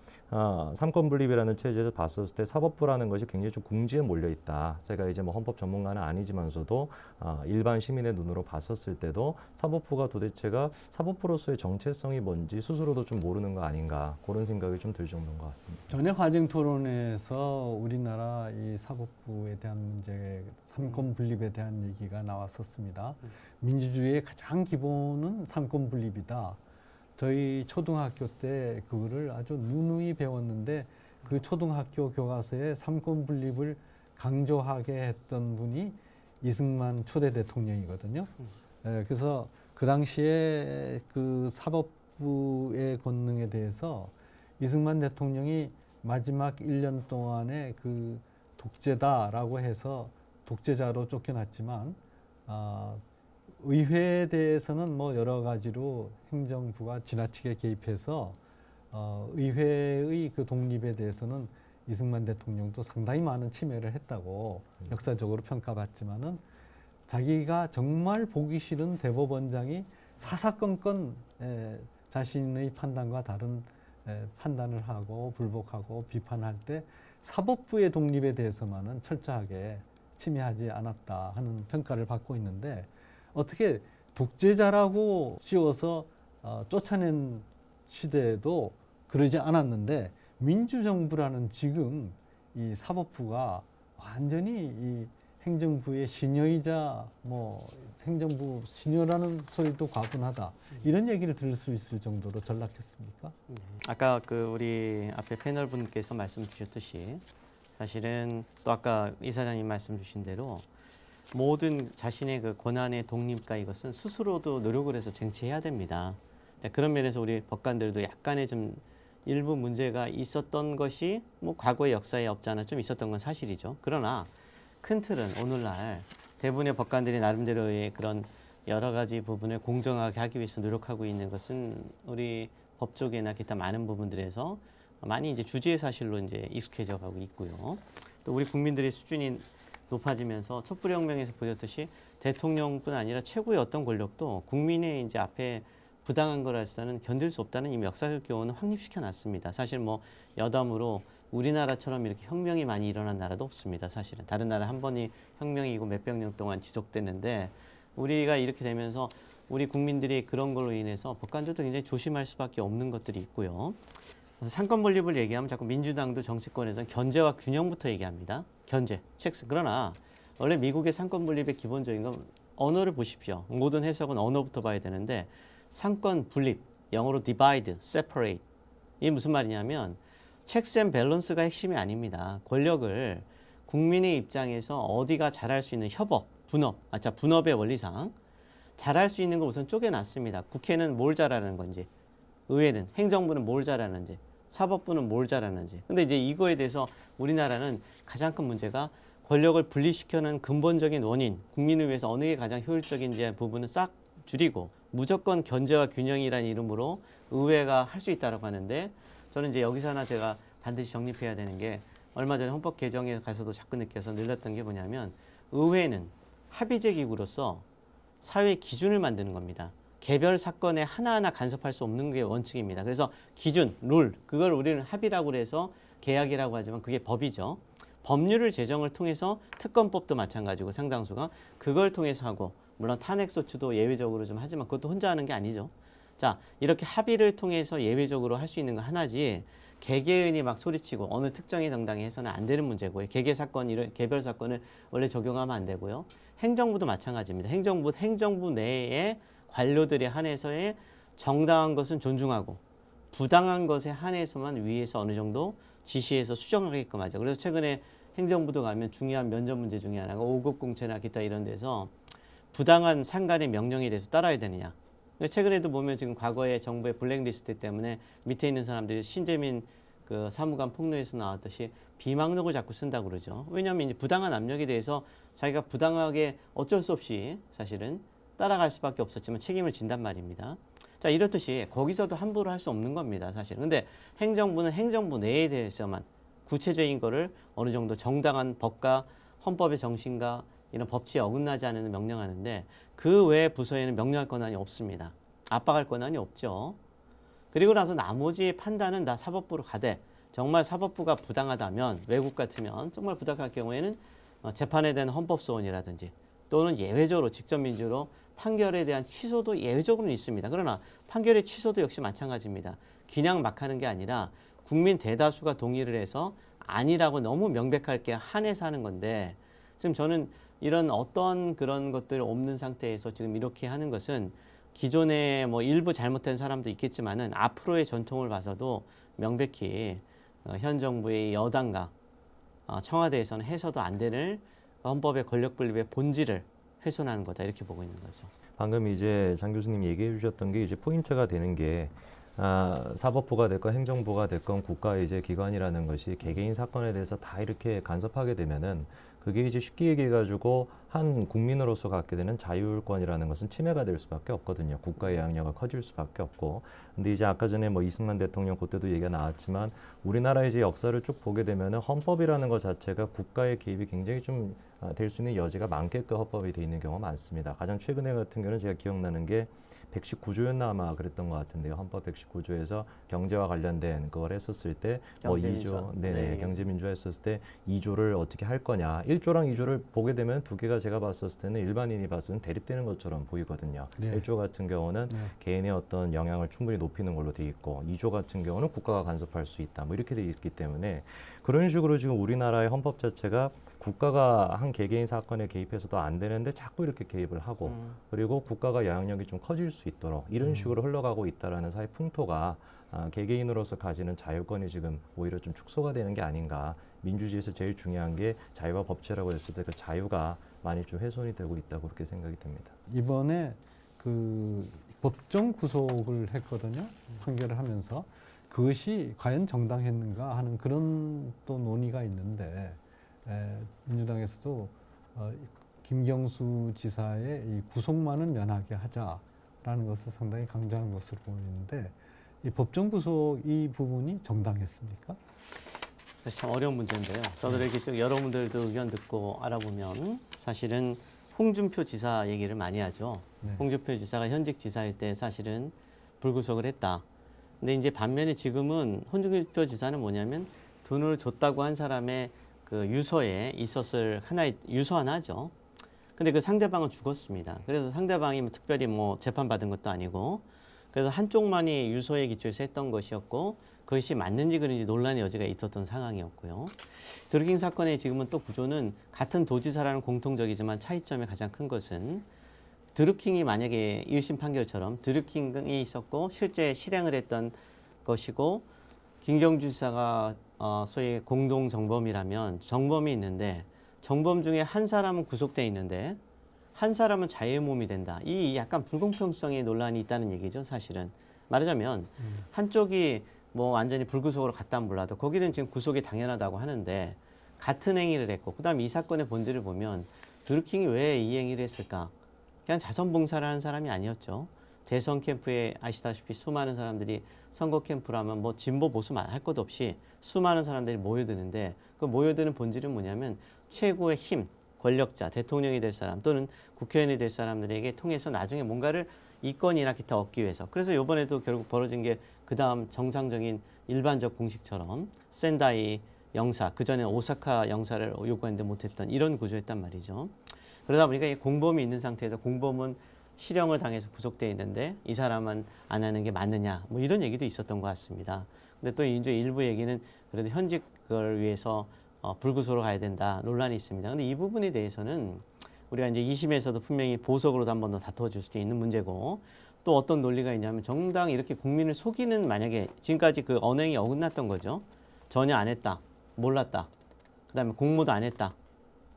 삼권 분립이라는 체제에서 봤었을 때 사법부라는 것이 굉장히 좀 궁지에 몰려 있다. 제가 이제 뭐 헌법 전문가는 아니지만서도 일반 시민의 눈으로 봤었을 때도 사법부가 도대체가 사법부로서의 정체성이 뭔지 스스로도 좀 모르는 거 아닌가 그런 생각이 좀 들 정도인 것 같습니다. 전에 과정 토론에서 우리나라 이 사법부에 대한 문제, 삼권 분립에 대한 얘기가 나왔었습니다. 민주주의의 가장 기본은 삼권 분립이다. 저희 초등학교 때 그거를 아주 누누이 배웠는데 그 초등학교 교과서에 삼권 분립을 강조하게 했던 분이 이승만 초대 대통령이거든요. 그래서 그 당시에 그 사법부의 권능에 대해서 이승만 대통령이 마지막 1년 동안에 그 독재다라고 해서 독재자로 쫓겨났지만 의회에 대해서는 뭐 여러 가지로 행정부가 지나치게 개입해서 의회의 그 독립에 대해서는 이승만 대통령도 상당히 많은 침해를 했다고 역사적으로 평가받지만은 자기가 정말 보기 싫은 대법원장이 사사건건 자신의 판단과 다른 판단을 하고 불복하고 비판할 때 사법부의 독립에 대해서만은 철저하게 침해하지 않았다 하는 평가를 받고 있는데 어떻게 독재자라고 씌워서 쫓아낸 시대에도 그러지 않았는데 민주정부라는 지금 이 사법부가 완전히 이 행정부의 시녀이자 뭐 행정부 시녀라는 소리도 과분하다 이런 얘기를 들을 수 있을 정도로 전락했습니까? 아까 그 우리 앞에 패널 분께서 말씀 주셨듯이 사실은 또 아까 이사장님 말씀 주신 대로 모든 자신의 그 권한의 독립과 이것은 스스로도 노력을 해서 쟁취해야 됩니다. 그런 면에서 우리 법관들도 약간의 좀 일부 문제가 있었던 것이 뭐 과거의 역사에 없지 않아 좀 있었던 건 사실이죠. 그러나 큰 틀은 오늘날 대부분의 법관들이 나름대로의 그런 여러 가지 부분을 공정하게 하기 위해서 노력하고 있는 것은 우리 법 쪽이나 기타 많은 부분들에서 많이 이제 주지의 사실로 이제 익숙해져 가고 있고요. 또 우리 국민들의 수준이 높아지면서 촛불혁명에서 보였듯이 대통령뿐 아니라 최고의 어떤 권력도 국민의 이제 앞에 부당한 거라서는 견딜 수 없다는 이미 역사적 교훈을 확립시켜 놨습니다. 사실 뭐 여담으로 우리나라처럼 이렇게 혁명이 많이 일어난 나라도 없습니다. 사실은 다른 나라 한 번이 혁명이고 몇백 년 동안 지속됐는데 우리가 이렇게 되면서 우리 국민들이 그런 걸로 인해서 법관들도 굉장히 조심할 수밖에 없는 것들이 있고요. 그래서 삼권 분립을 얘기하면 자꾸 민주당도 정치권에서는 견제와 균형부터 얘기합니다. 견제, 첵스. 그러나 원래 미국의 삼권 분립의 기본적인 건 언어를 보십시오. 모든 해석은 언어부터 봐야 되는데 삼권 분립, 영어로 divide, separate. 이게 무슨 말이냐면 checks and balance가 핵심이 아닙니다. 권력을 국민의 입장에서 어디가 잘할 수 있는 협업, 분업, 분업의 원리상 잘할 수 있는 걸 우선 쪼개놨습니다. 국회는 뭘 잘하는 건지, 의회는, 행정부는 뭘 잘하는지, 사법부는 뭘 잘하는지. 근데 이제 이거에 대해서 우리나라는 가장 큰 문제가 권력을 분리시켜는 근본적인 원인, 국민을 위해서 어느 게 가장 효율적인지 부분은 싹 줄이고 무조건 견제와 균형이라는 이름으로 의회가 할 수 있다고 하는데 저는 이제 여기서 하나 제가 반드시 정립해야 되는 게 얼마 전에 헌법 개정에 가서도 자꾸 느껴서 늘렸던 게 뭐냐면 의회는 합의제 기구로서 사회 기준을 만드는 겁니다. 개별 사건에 하나하나 간섭할 수 없는 게 원칙입니다. 그래서 기준, 룰, 그걸 우리는 합의라고 해서 계약이라고 하지만 그게 법이죠. 법률을 제정을 통해서 특검법도 마찬가지고 상당수가 그걸 통해서 하고 물론 탄핵소추도 예외적으로 좀 하지만 그것도 혼자 하는 게 아니죠. 자, 이렇게 합의를 통해서 예외적으로 할 수 있는 거 하나지 개개인이 막 소리치고 어느 특정의 정당에 해서는 안 되는 문제고요. 개개 사건, 이런 개별 사건을 원래 적용하면 안 되고요. 행정부도 마찬가지입니다. 행정부 내에 관료들에 한해서의 정당한 것은 존중하고 부당한 것에 한해서만 위에서 어느 정도 지시해서 수정하게끔 하죠. 그래서 최근에 행정부도 가면 중요한 면접 문제 중에 하나가 5급 공채나 기타 이런 데서 부당한 상관의 명령에 대해서 따라야 되느냐. 최근에도 보면 지금 과거에 정부의 블랙리스트 때문에 밑에 있는 사람들이 신재민 그 사무관 폭로에서 나왔듯이 비망록을 자꾸 쓴다고 그러죠. 왜냐하면 이제 부당한 압력에 대해서 자기가 부당하게 어쩔 수 없이 사실은 따라갈 수밖에 없었지만 책임을 진단 말입니다. 자, 이렇듯이 거기서도 함부로 할 수 없는 겁니다, 사실. 근데 행정부는 행정부 내에 대해서만 구체적인 거를 어느 정도 정당한 법과 헌법의 정신과 이런 법치에 어긋나지 않는 명령하는데 그 외 부서에는 명령할 권한이 없습니다. 압박할 권한이 없죠. 그리고 나서 나머지 판단은 다 사법부로 가되 정말 사법부가 부당하다면 외국 같으면 정말 부당할 경우에는 재판에 대한 헌법소원이라든지 또는 예외적으로 직접민주로 판결에 대한 취소도 예외적으로는 있습니다. 그러나 판결의 취소도 역시 마찬가지입니다. 그냥 막 하는 게 아니라 국민 대다수가 동의를 해서 아니라고 너무 명백하게 한해서 하는 건데 지금 저는 이런 어떤 그런 것들 없는 상태에서 지금 이렇게 하는 것은 기존에 뭐 일부 잘못된 사람도 있겠지만은 앞으로의 전통을 봐서도 명백히 현 정부의 여당과 청와대에서는 해서도 안 되는 헌법의 권력 분립의 본질을 훼손하는 거다 이렇게 보고 있는 거죠. 방금 이제 장 교수님 얘기해 주셨던 게 이제 포인트가 되는 게 사법부가 됐건 행정부가 됐건 국가의 이제 기관이라는 것이 개개인 사건에 대해서 다 이렇게 간섭하게 되면은 그게 이제 쉽게 얘기해가지고 한 국민으로서 갖게 되는 자율권이라는 것은 침해가 될 수밖에 없거든요. 국가의 영향력이 커질 수밖에 없고. 근데 이제 아까 전에 뭐 이승만 대통령 그때도 얘기가 나왔지만 우리나라의 이제 역사를 쭉 보게 되면은 헌법이라는 것 자체가 국가의 개입이 굉장히 좀 될 수 있는 여지가 많게끔 헌법이 돼 있는 경우가 많습니다. 가장 최근에 같은 경우는 제가 기억나는 게 119조였나 아마 그랬던 것 같은데요. 헌법 119조에서 경제와 관련된 그걸 했었을 때 뭐 2조, 네, 경제민주화 했었을 때 2조를 어떻게 할 거냐. 1조랑 2조를 보게 되면 두 개가 제가 봤었을 때는 일반인이 봤을 때는 대립되는 것처럼 보이거든요. 네. 1조 같은 경우는 개인의 어떤 영향을 충분히 높이는 걸로 돼 있고 2조 같은 경우는 국가가 간섭할 수 있다. 뭐 이렇게 돼 있기 때문에 그런 식으로 지금 우리나라의 헌법 자체가 국가가 한 개개인 사건에 개입해서도 안 되는데 자꾸 이렇게 개입을 하고 그리고 국가가 영향력이 좀 커질 수 있도록 이런 식으로 흘러가고 있다라는 사회 풍토가 개개인으로서 가지는 자율권이 지금 오히려 좀 축소가 되는 게 아닌가. 민주주의에서 제일 중요한 게 자유와 법치라고 했을 때 그 자유가 많이 좀 훼손이 되고 있다고 그렇게 생각이 됩니다. 이번에 그 법정 구속을 했거든요. 판결을 하면서 그것이 과연 정당했는가 하는 그런 또 논의가 있는데 민주당에서도 김경수 지사의 이 구속만은 면하게 하자라는 것을 상당히 강조하는 것으로 보이는데 이 법정 구속 이 부분이 정당했습니까? 사실 참 어려운 문제인데요. 저도 이렇게 좀 여러분들도 의견 듣고 알아보면 사실은 홍준표 지사 얘기를 많이 하죠. 네. 홍준표 지사가 현직 지사일 때 사실은 불구속을 했다. 근데 이제 반면에 지금은 홍준표 지사는 뭐냐면 돈을 줬다고 한 사람의 그 유서에 있었을 하나의 유서 하나죠. 근데 그 상대방은 죽었습니다. 그래서 상대방이 뭐 특별히 뭐 재판받은 것도 아니고 그래서 한쪽만이 유서에 기초해서 했던 것이었고 그것이 맞는지 그런지 논란의 여지가 있었던 상황이었고요. 드루킹 사건의 지금은 또 구조는 같은 도지사라는 공통적이지만 차이점이 가장 큰 것은 드루킹이 만약에 1심 판결처럼 드루킹이 있었고 실제 실행을 했던 것이고 김경주 지사가 소위 공동 정범이라면 정범이 있는데 정범 중에 한 사람은 구속돼 있는데 한 사람은 자유의 몸이 된다. 이 약간 불공평성의 논란이 있다는 얘기죠, 사실은. 말하자면 한쪽이 뭐 완전히 불구속으로 갔다 몰라도 거기는 지금 구속이 당연하다고 하는데 같은 행위를 했고 그다음에 이 사건의 본질을 보면 드루킹이 왜 이 행위를 했을까? 그냥 자선봉사를 하는 사람이 아니었죠. 대선 캠프에 아시다시피 수많은 사람들이 선거 캠프라면 뭐 진보 보수 할 것 없이 수많은 사람들이 모여드는데 그 모여드는 본질은 뭐냐면 최고의 힘, 권력자, 대통령이 될 사람 또는 국회의원이 될 사람들에게 통해서 나중에 뭔가를 이권이나 기타 얻기 위해서. 그래서 이번에도 결국 벌어진 게 그다음 정상적인 일반적 공식처럼 센다이 영사, 그전에 오사카 영사를 요구했는데 못했던 이런 구조였단 말이죠. 그러다 보니까 이 공범이 있는 상태에서 공범은 실형을 당해서 구속되어 있는데 이 사람은 안 하는 게 맞느냐 뭐 이런 얘기도 있었던 것 같습니다. 근데 또 이제 일부 얘기는 그래도 현직을 위해서 불구속으로 가야 된다 논란이 있습니다. 근데 이 부분에 대해서는 우리가 이제 2심에서도 분명히 보석으로도 한 번 더 다투어줄 수도 있는 문제고 또 어떤 논리가 있냐면 정당이 이렇게 국민을 속이는 만약에 지금까지 그 언행이 어긋났던 거죠. 전혀 안 했다. 몰랐다. 그다음에 공모도 안 했다.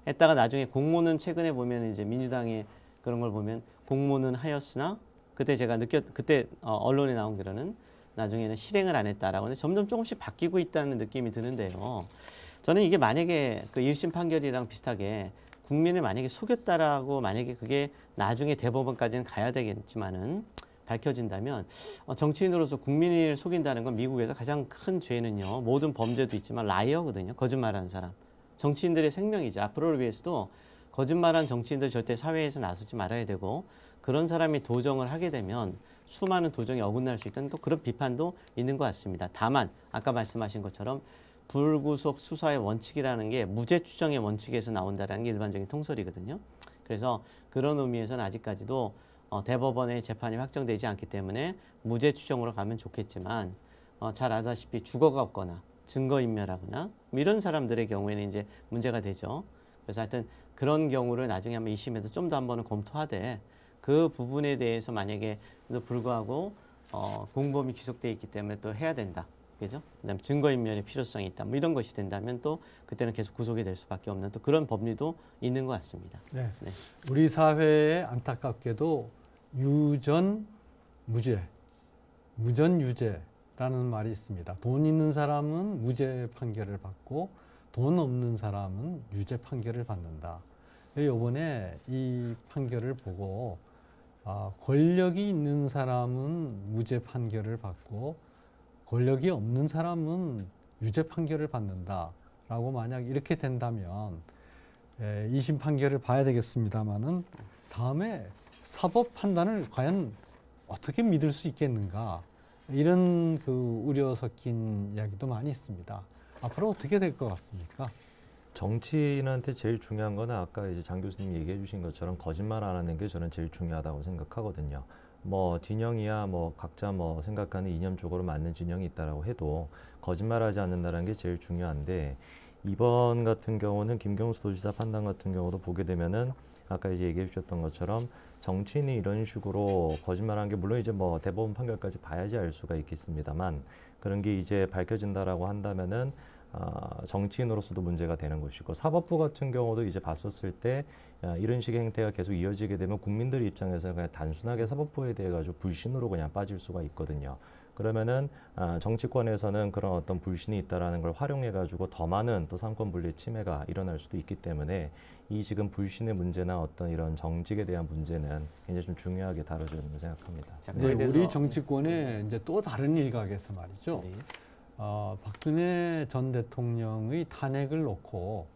했다가 나중에 공모는 최근에 보면 이제 민주당의 그런 걸 보면 공모는 하였으나 그때 제가 그때 언론에 나온 게로는 나중에는 실행을 안 했다라고 하는데 점점 조금씩 바뀌고 있다는 느낌이 드는데요. 저는 이게 만약에 그 1심 판결이랑 비슷하게 국민을 만약에 속였다라고 만약에 그게 나중에 대법원까지는 가야 되겠지만은 밝혀진다면 정치인으로서 국민을 속인다는 건 미국에서 가장 큰 죄는요. 모든 범죄도 있지만 라이어거든요. 거짓말하는 사람. 정치인들의 생명이죠. 앞으로를 위해서도 거짓말한 정치인들 절대 사회에서 나서지 말아야 되고 그런 사람이 도정을 하게 되면 수많은 도정이 어긋날 수 있다는 또 그런 비판도 있는 것 같습니다. 다만 아까 말씀하신 것처럼 불구속 수사의 원칙이라는 게 무죄 추정의 원칙에서 나온다는 게 일반적인 통설이거든요. 그래서 그런 의미에서는 아직까지도 대법원의 재판이 확정되지 않기 때문에 무죄 추정으로 가면 좋겠지만 잘 아다시피 주거가 없거나 증거인멸하거나 이런 사람들의 경우에는 이제 문제가 되죠. 그래서 하여튼 그런 경우를 나중에 한번 2심에서 좀 더 한번 검토하되 그 부분에 대해서 만약에 불구하고 공범이 기소돼 있기 때문에 또 해야 된다. 그죠? 그다음 증거인멸의 필요성이 있다. 뭐 이런 것이 된다면 또 그때는 계속 구속이 될 수밖에 없는 또 그런 법리도 있는 것 같습니다. 네. 네. 우리 사회에 안타깝게도 유전 무죄, 무전 유죄라는 말이 있습니다. 돈 있는 사람은 무죄 판결을 받고 돈 없는 사람은 유죄 판결을 받는다. 이번에 이 판결을 보고 권력이 있는 사람은 무죄 판결을 받고 권력이 없는 사람은 유죄 판결을 받는다라고 만약 이렇게 된다면 2심 판결을 봐야 되겠습니다만은 다음에 사법 판단을 과연 어떻게 믿을 수 있겠는가 이런 그 우려 섞인 이야기도 많이 있습니다. 앞으로 어떻게 될 것 같습니까? 정치인한테 제일 중요한 거는 아까 이제 장 교수님 얘기해 주신 것처럼 거짓말 안 하는 게 저는 제일 중요하다고 생각하거든요. 뭐 진영이야 뭐 각자 뭐 생각하는 이념적으로 맞는 진영이 있다라고 해도 거짓말하지 않는다는 게 제일 중요한데 이번 같은 경우는 김경수 도지사 판단 같은 경우도 보게 되면은 아까 이제 얘기해 주셨던 것처럼 정치인이 이런 식으로 거짓말한 게 물론 이제 뭐 대법원 판결까지 봐야지 알 수가 있겠습니다만 그런 게 이제 밝혀진다라고 한다면은 정치인으로서도 문제가 되는 것이고 사법부 같은 경우도 이제 봤었을 때 이런 식의 행태가 계속 이어지게 되면 국민들 입장에서 그냥 단순하게 사법부에 대해 가지고 불신으로 그냥 빠질 수가 있거든요. 그러면은 정치권에서는 그런 어떤 불신이 있다라는 걸 활용해 가지고 더 많은 또 상권 분리 침해가 일어날 수도 있기 때문에 이 지금 불신의 문제나 어떤 이런 정직에 대한 문제는 굉장히 좀 중요하게 다뤄져야 된다고 생각합니다. 자, 네, 거기에 우리 대해서- 정치권의 이제 또 다른 일각에서 말이죠. 네. 박근혜 전 대통령의 탄핵을 놓고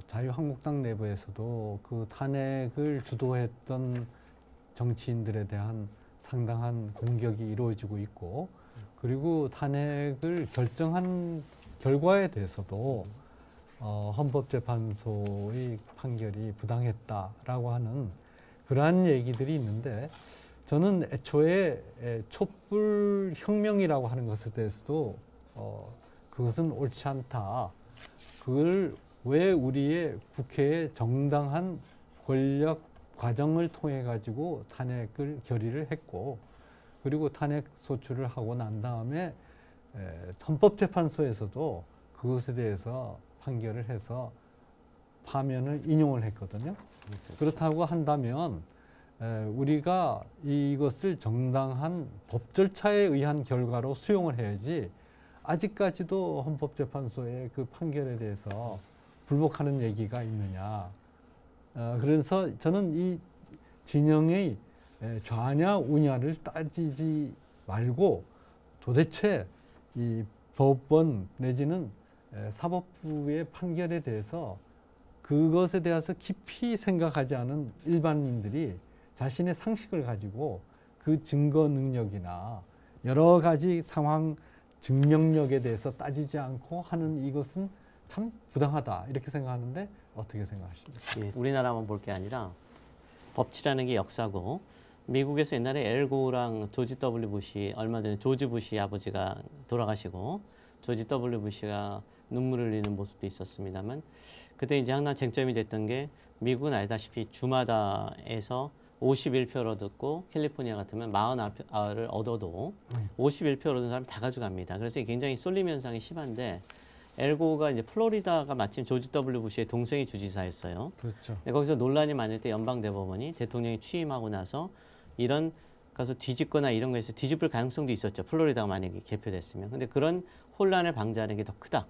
자유한국당 내부에서도 그 탄핵을 주도했던 정치인들에 대한 상당한 공격이 이루어지고 있고 그리고 탄핵을 결정한 결과에 대해서도 헌법재판소의 판결이 부당했다라고 하는 그러한 얘기들이 있는데 저는 애초에 촛불 혁명이라고 하는 것에 대해서도 그것은 옳지 않다. 그걸 왜 우리의 국회의 정당한 권력 과정을 통해 가지고 탄핵을 결의를 했고 그리고 탄핵 소추를 하고 난 다음에 헌법재판소에서도 그것에 대해서 판결을 해서 파면을 인용을 했거든요. 그렇다고 한다면 우리가 이것을 정당한 법 절차에 의한 결과로 수용을 해야지 아직까지도 헌법재판소의 그 판결에 대해서 불복하는 얘기가 있느냐. 그래서 저는 이 진영의 좌냐 우냐를 따지지 말고 도대체 이 법원 내지는 사법부의 판결에 대해서 그것에 대해서 깊이 생각하지 않은 일반인들이 자신의 상식을 가지고 그 증거 능력이나 여러 가지 상황 증명력에 대해서 따지지 않고 하는 이것은 참 부당하다 이렇게 생각하는데 어떻게 생각하십니까? 예, 우리나라만 볼 게 아니라 법치라는 게 역사고 미국에서 옛날에 엘 고우랑 조지 W 부시 얼마 전에 조지 부시 아버지가 돌아가시고 조지 W 부시가 눈물을 흘리는 모습도 있었습니다만 그때 이제 하나 쟁점이 됐던 게 미국은 알다시피 주마다에서 51표를 얻었고 캘리포니아 같으면 49표를 얻어도 51표를 얻은 사람 다 가져갑니다. 그래서 이게 굉장히 쏠림 현상이 심한데 엘 고우가 이제 플로리다가 마침 조지 W 부시의 동생이 주지사였어요. 그렇죠. 근데 거기서 논란이 많을 때 연방대법원이 대통령이 취임하고 나서 이런 가서 뒤집거나 이런 거에서 뒤집을 가능성도 있었죠. 플로리다가 만약에 개표됐으면. 근데 그런 혼란을 방지하는 게 더 크다.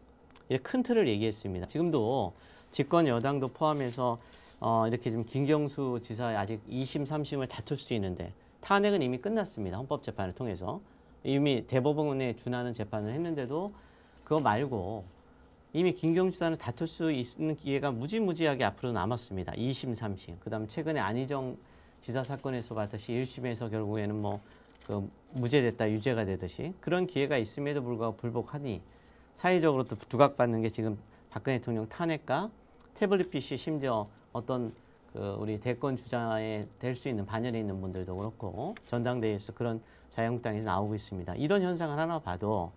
이렇게 큰 틀을 얘기했습니다. 지금도 집권 여당도 포함해서 이렇게 지금 김경수 지사 아직 2심, 3심을 다툴 수도 있는데 탄핵은 이미 끝났습니다. 헌법재판을 통해서. 이미 대법원에 준하는 재판을 했는데도 그거 말고 이미 김경수 지사는 다툴 수 있는 기회가 무지무지하게 앞으로 남았습니다. 2심, 3심. 그다음에 최근에 안희정 지사 사건에서 봤듯이 1심에서 결국에는 그 무죄됐다, 유죄가 되듯이 그런 기회가 있음에도 불구하고 불복하니 사회적으로 또 두각받는 게 지금 박근혜 대통령 탄핵과 태블릿 PC 심지어 어떤 그 우리 대권 주자에 될 수 있는 반열에 있는 분들도 그렇고 전당대회에서 그런 자유한국당에서 나오고 있습니다. 이런 현상을 하나 봐도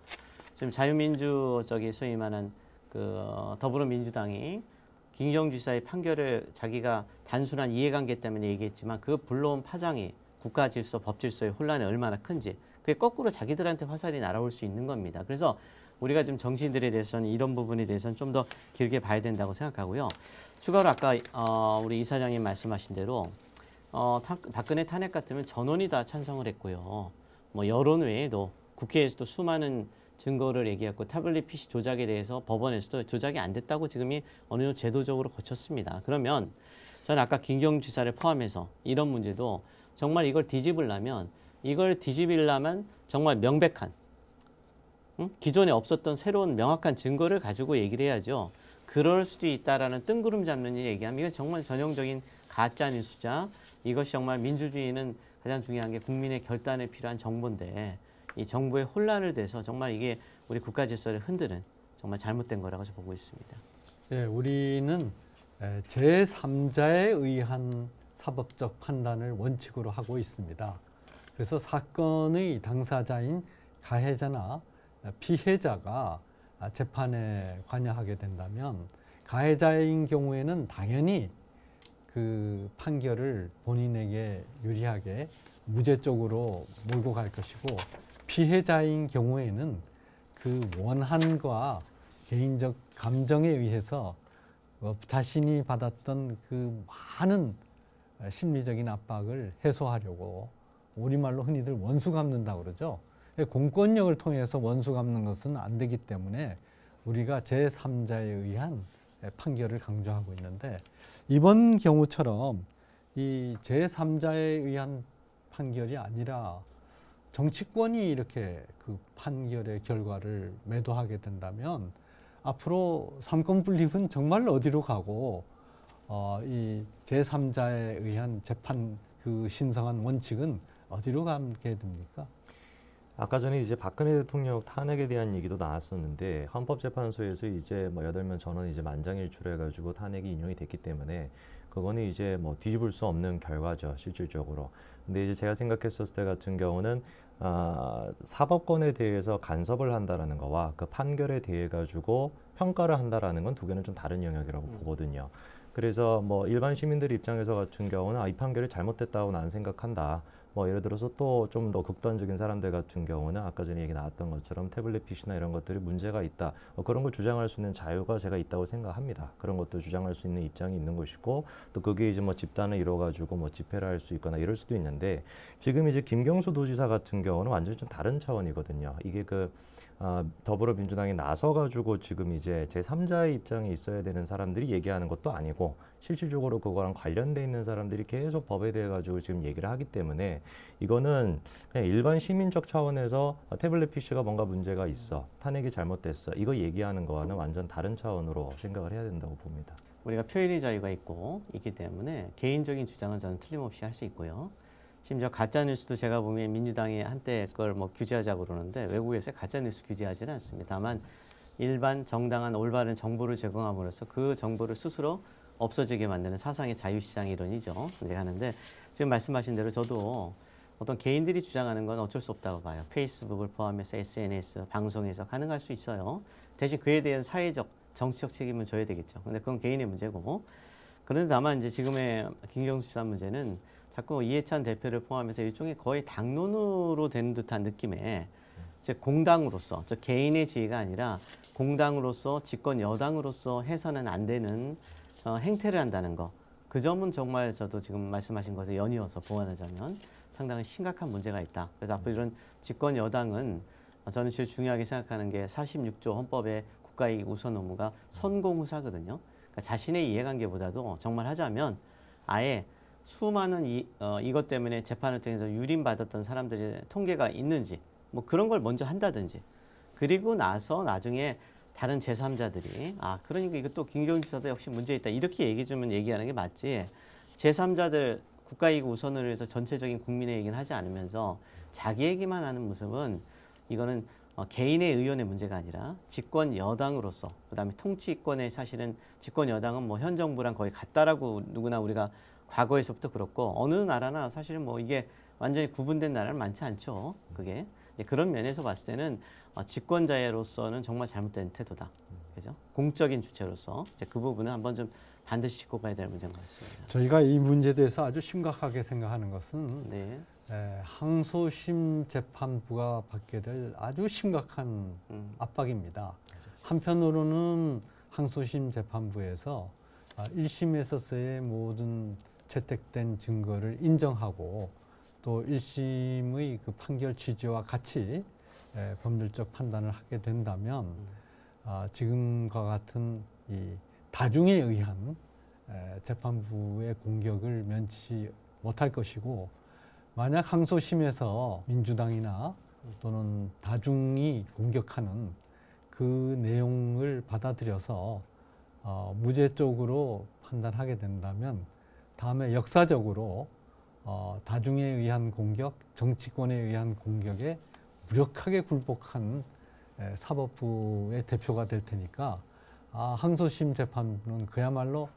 지금 자유민주 소위 말하는 그 더불어민주당이 김경주 지사의 판결을 자기가 단순한 이해관계 때문에 얘기했지만 그 불러온 파장이 국가 질서, 법 질서의 혼란이 얼마나 큰지 그게 거꾸로 자기들한테 화살이 날아올 수 있는 겁니다. 그래서 우리가 지금 정치인들에 대해서는 이런 부분에 대해서는 좀 더 길게 봐야 된다고 생각하고요. 추가로 아까 우리 이사장님 말씀하신 대로 박근혜 탄핵 같으면 전원이 다 찬성을 했고요. 뭐 여론 외에도 국회에서도 수많은 증거를 얘기했고 태블릿 PC 조작에 대해서 법원에서도 조작이 안 됐다고 지금이 어느 정도 제도적으로 거쳤습니다. 그러면 저는 아까 김경주 지사를 포함해서 이런 문제도 정말 이걸 뒤집으려면 정말 명백한 기존에 없었던 새로운 명확한 증거를 가지고 얘기를 해야죠. 그럴 수도 있다라는 뜬구름 잡는 일 얘기하면 이건 정말 전형적인 가짜 뉴스자. 이것이 정말 민주주의는 가장 중요한 게 국민의 결단에 필요한 정보인데 이 정부의 혼란을 대해서 정말 이게 우리 국가 질서를 흔드는 정말 잘못된 거라고 보고 있습니다. 예, 우리는 제3자에 의한 사법적 판단을 원칙으로 하고 있습니다. 그래서 사건의 당사자인 가해자나 피해자가 재판에 관여하게 된다면 가해자인 경우에는 당연히 그 판결을 본인에게 유리하게 무죄 쪽으로 몰고 갈 것이고 피해자인 경우에는 그 원한과 개인적 감정에 의해서 자신이 받았던 그 많은 심리적인 압박을 해소하려고 우리말로 흔히들 원수 갚는다고 그러죠. 공권력을 통해서 원수 갚는 것은 안 되기 때문에 우리가 제3자에 의한 판결을 강조하고 있는데 이번 경우처럼 이 제3자에 의한 판결이 아니라 정치권이 이렇게 그 판결의 결과를 매도하게 된다면 앞으로 삼권 분립은 정말 어디로 가고 이 제3자에 의한 재판 그 신성한 원칙은 어디로 가게 됩니까? 아까 전에 이제 박근혜 대통령 탄핵에 대한 얘기도 나왔었는데 헌법재판소에서 이제 뭐 8명 전원 이제 만장일치해가지고 탄핵이 인용이 됐기 때문에 그거는 이제 뭐 뒤집을 수 없는 결과죠, 실질적으로. 근데 이제 제가 생각했었을 때 같은 경우는 사법권에 대해서 간섭을 한다라는 거와 그 판결에 대해 가지고 평가를 한다라는 건 두 개는 좀 다른 영역이라고 보거든요. 그래서 뭐 일반 시민들 입장에서 같은 경우는 이 판결이 잘못됐다고 나는 생각한다. 뭐 예를 들어서 또 좀 더 극단적인 사람들 같은 경우는 아까 전에 얘기 나왔던 것처럼 태블릿 PC나 이런 것들이 문제가 있다. 그런 걸 주장할 수 있는 자유가 제가 있다고 생각합니다. 그런 것도 주장할 수 있는 입장이 있는 것이고 또 그게 이제 뭐 집단을 이뤄가지고 뭐 집회를 할 수 있거나 이럴 수도 있는데 지금 이제 김경수 도지사 같은 경우는 완전히 좀 다른 차원이거든요. 이게 더불어민주당이 나서가지고 지금 이제 제3자의 입장에 있어야 되는 사람들이 얘기하는 것도 아니고 실질적으로 그거랑 관련돼 있는 사람들이 계속 법에 대해 가지고 지금 얘기를 하기 때문에 이거는 그냥 일반 시민적 차원에서 태블릿 PC가 뭔가 문제가 있어, 탄핵이 잘못됐어, 이거 얘기하는 거와는 완전 다른 차원으로 생각을 해야 된다고 봅니다. 우리가 표현의 자유가 있기 때문에 개인적인 주장은 저는 틀림없이 할 수 있고요. 심지어 가짜뉴스도 제가 보면 민주당이 한때 그걸 뭐 규제하자고 그러는데 외국에서 가짜뉴스 규제하지는 않습니다. 다만 일반 정당한 올바른 정보를 제공함으로써 그 정보를 스스로 없어지게 만드는 사상의 자유시장 이론이죠. 이제 하는데 지금 말씀하신 대로 저도 어떤 개인들이 주장하는 건 어쩔 수 없다고 봐요. 페이스북을 포함해서 SNS, 방송에서 가능할 수 있어요. 대신 그에 대한 사회적, 정치적 책임은 져야 되겠죠. 근데 그건 개인의 문제고. 그런데 다만 이제 지금의 김경수 지사 문제는 자꾸 이해찬 대표를 포함해서 일종의 거의 당론으로 된 듯한 느낌의 즉 공당으로서, 즉 개인의 지위가 아니라 공당으로서 집권 여당으로서 해서는 안 되는 행태를 한다는 거. 그 점은 정말 저도 지금 말씀하신 것에 연이어서 보완하자면 상당히 심각한 문제가 있다. 그래서 앞으로 이런 집권 여당은 저는 제일 중요하게 생각하는 게 46조 헌법의 국가이익 우선 의무가 선공후사거든요. 그러니까 자신의 이해관계보다도 정말 하자면 아예 수많은 이것 때문에 재판을 통해서 유린받았던 사람들의 통계가 있는지 뭐 그런 걸 먼저 한다든지 그리고 나서 나중에 다른 제3자들이 그러니까 이것도 김경수 지사도 역시 문제 있다 이렇게 얘기 주면 얘기하는 게 맞지 제3자들 국가이익 우선을 위해서 전체적인 국민의 얘기는 하지 않으면서 자기 얘기만 하는 모습은 이거는 개인의 의원의 문제가 아니라 집권 여당으로서 그다음에 통치권의 사실은 집권 여당은 뭐 현 정부랑 거의 같다라고 누구나 우리가 과거에서부터 그렇고 어느 나라나 사실은 뭐 이게 완전히 구분된 나라는 많지 않죠. 그게 그런 면에서 봤을 때는 집권자로서는 정말 잘못된 태도다. 그죠? 공적인 주체로서 이제 그 부분은 한번 좀 반드시 짚고 가야 될 문제인 것 같습니다. 저희가 이 문제에 대해서 아주 심각하게 생각하는 것은 네. 항소심 재판부가 받게 될 아주 심각한 압박입니다. 그렇죠. 한편으로는 항소심 재판부에서 1심에서의 모든 채택된 증거를 인정하고 또 1심의 그 판결 취지와 같이 법률적 판단을 하게 된다면 지금과 같은 이 다중에 의한 재판부의 공격을 면치 못할 것이고 만약 항소심에서 민주당이나 또는 다중이 공격하는 그 내용을 받아들여서 무죄 쪽으로 판단하게 된다면 다음에 역사적으로 다중에 의한 공격, 정치권에 의한 공격에 무력하게 굴복한 사법부의 대표가 될 테니까 항소심 재판부는 그야말로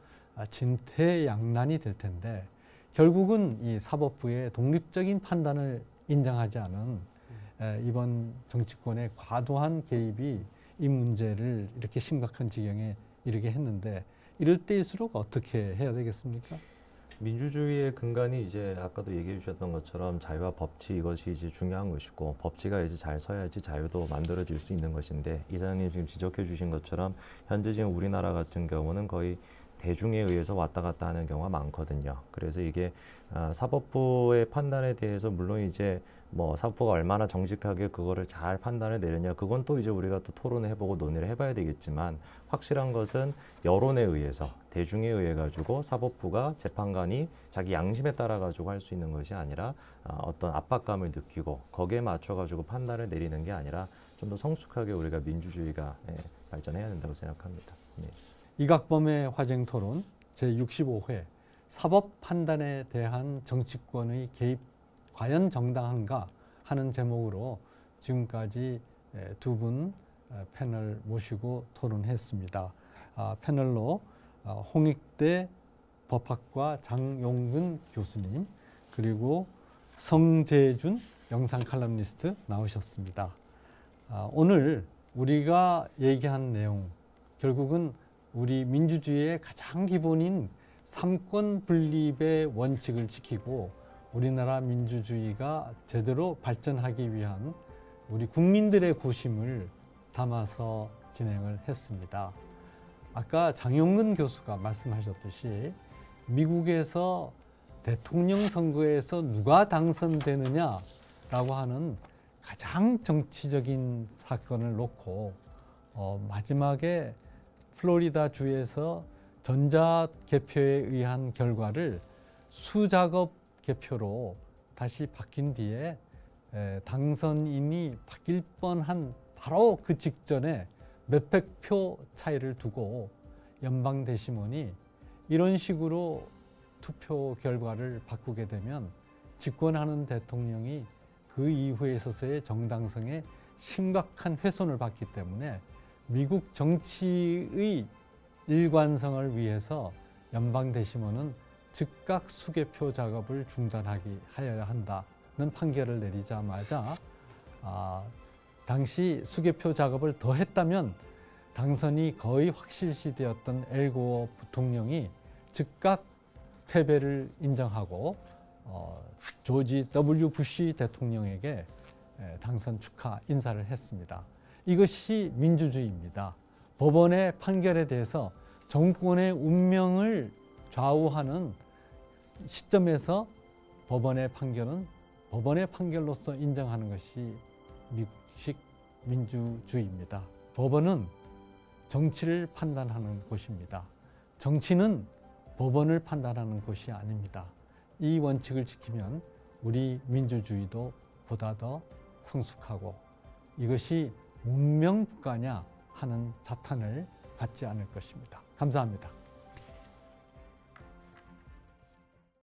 진퇴양난이 될 텐데 결국은 이 사법부의 독립적인 판단을 인정하지 않은 이번 정치권의 과도한 개입이 이 문제를 이렇게 심각한 지경에 이르게 했는데 이럴 때일수록 어떻게 해야 되겠습니까? 민주주의의 근간이 이제 아까도 얘기해 주셨던 것처럼 자유와 법치 이것이 이제 중요한 것이고 법치가 이제 잘 서야지 자유도 만들어질 수 있는 것인데 이사장님 지금 지적해 주신 것처럼 현재 지금 우리나라 같은 경우는 거의 대중에 의해서 왔다 갔다 하는 경우가 많거든요. 그래서 이게 사법부의 판단에 대해서 물론 이제 뭐 사법부가 얼마나 정직하게 그거를 잘 판단을 내렸냐 그건 또 이제 우리가 또 토론을 해보고 논의를 해봐야 되겠지만 확실한 것은 여론에 의해서 대중에 의해 가지고 사법부가 재판관이 자기 양심에 따라 가지고 할 수 있는 것이 아니라 어떤 압박감을 느끼고 거기에 맞춰 가지고 판단을 내리는 게 아니라 좀 더 성숙하게 우리가 민주주의가 발전해야 된다고 생각합니다. 네. 이각범의 화쟁토론 제65회 사법 판단에 대한 정치권의 개입 과연 정당한가 하는 제목으로 지금까지 두 분 패널 모시고 토론했습니다. 패널로 홍익대 법학과 장용근 교수님 그리고 성재준 영상 칼럼니스트 나오셨습니다. 오늘 우리가 얘기한 내용 결국은 우리 민주주의의 가장 기본인 삼권 분립의 원칙을 지키고 우리나라 민주주의가 제대로 발전하기 위한 우리 국민들의 고심을 담아서 진행을 했습니다. 아까 장용근 교수가 말씀하셨듯이 미국에서 대통령 선거에서 누가 당선되느냐라고 하는 가장 정치적인 사건을 놓고 마지막에 플로리다 주에서 전자개표에 의한 결과를 수작업 개표로 다시 바뀐 뒤에 당선인이 바뀔 뻔한 바로 그 직전에 몇백 표 차이를 두고 연방 대심원이 이런 식으로 투표 결과를 바꾸게 되면 집권하는 대통령이 그 이후에 있어서의 정당성에 심각한 훼손을 받기 때문에 미국 정치의 일관성을 위해서 연방 대심원은 즉각 수개표 작업을 중단하여야 한다는 판결을 내리자마자 당시 수개표 작업을 더 했다면 당선이 거의 확실시되었던 엘 고어 부통령이 즉각 패배를 인정하고 조지 W 부시 대통령에게 당선 축하 인사를 했습니다. 이것이 민주주의입니다. 법원의 판결에 대해서 정권의 운명을 좌우하는 시점에서 법원의 판결은 법원의 판결로서 인정하는 것이 미국식 민주주의입니다. 법원은 정치를 판단하는 곳입니다. 정치는 법원을 판단하는 곳이 아닙니다. 이 원칙을 지키면 우리 민주주의도 보다 더 성숙하고 이것이 문명국가냐 하는 자탄을 받지 않을 것입니다. 감사합니다.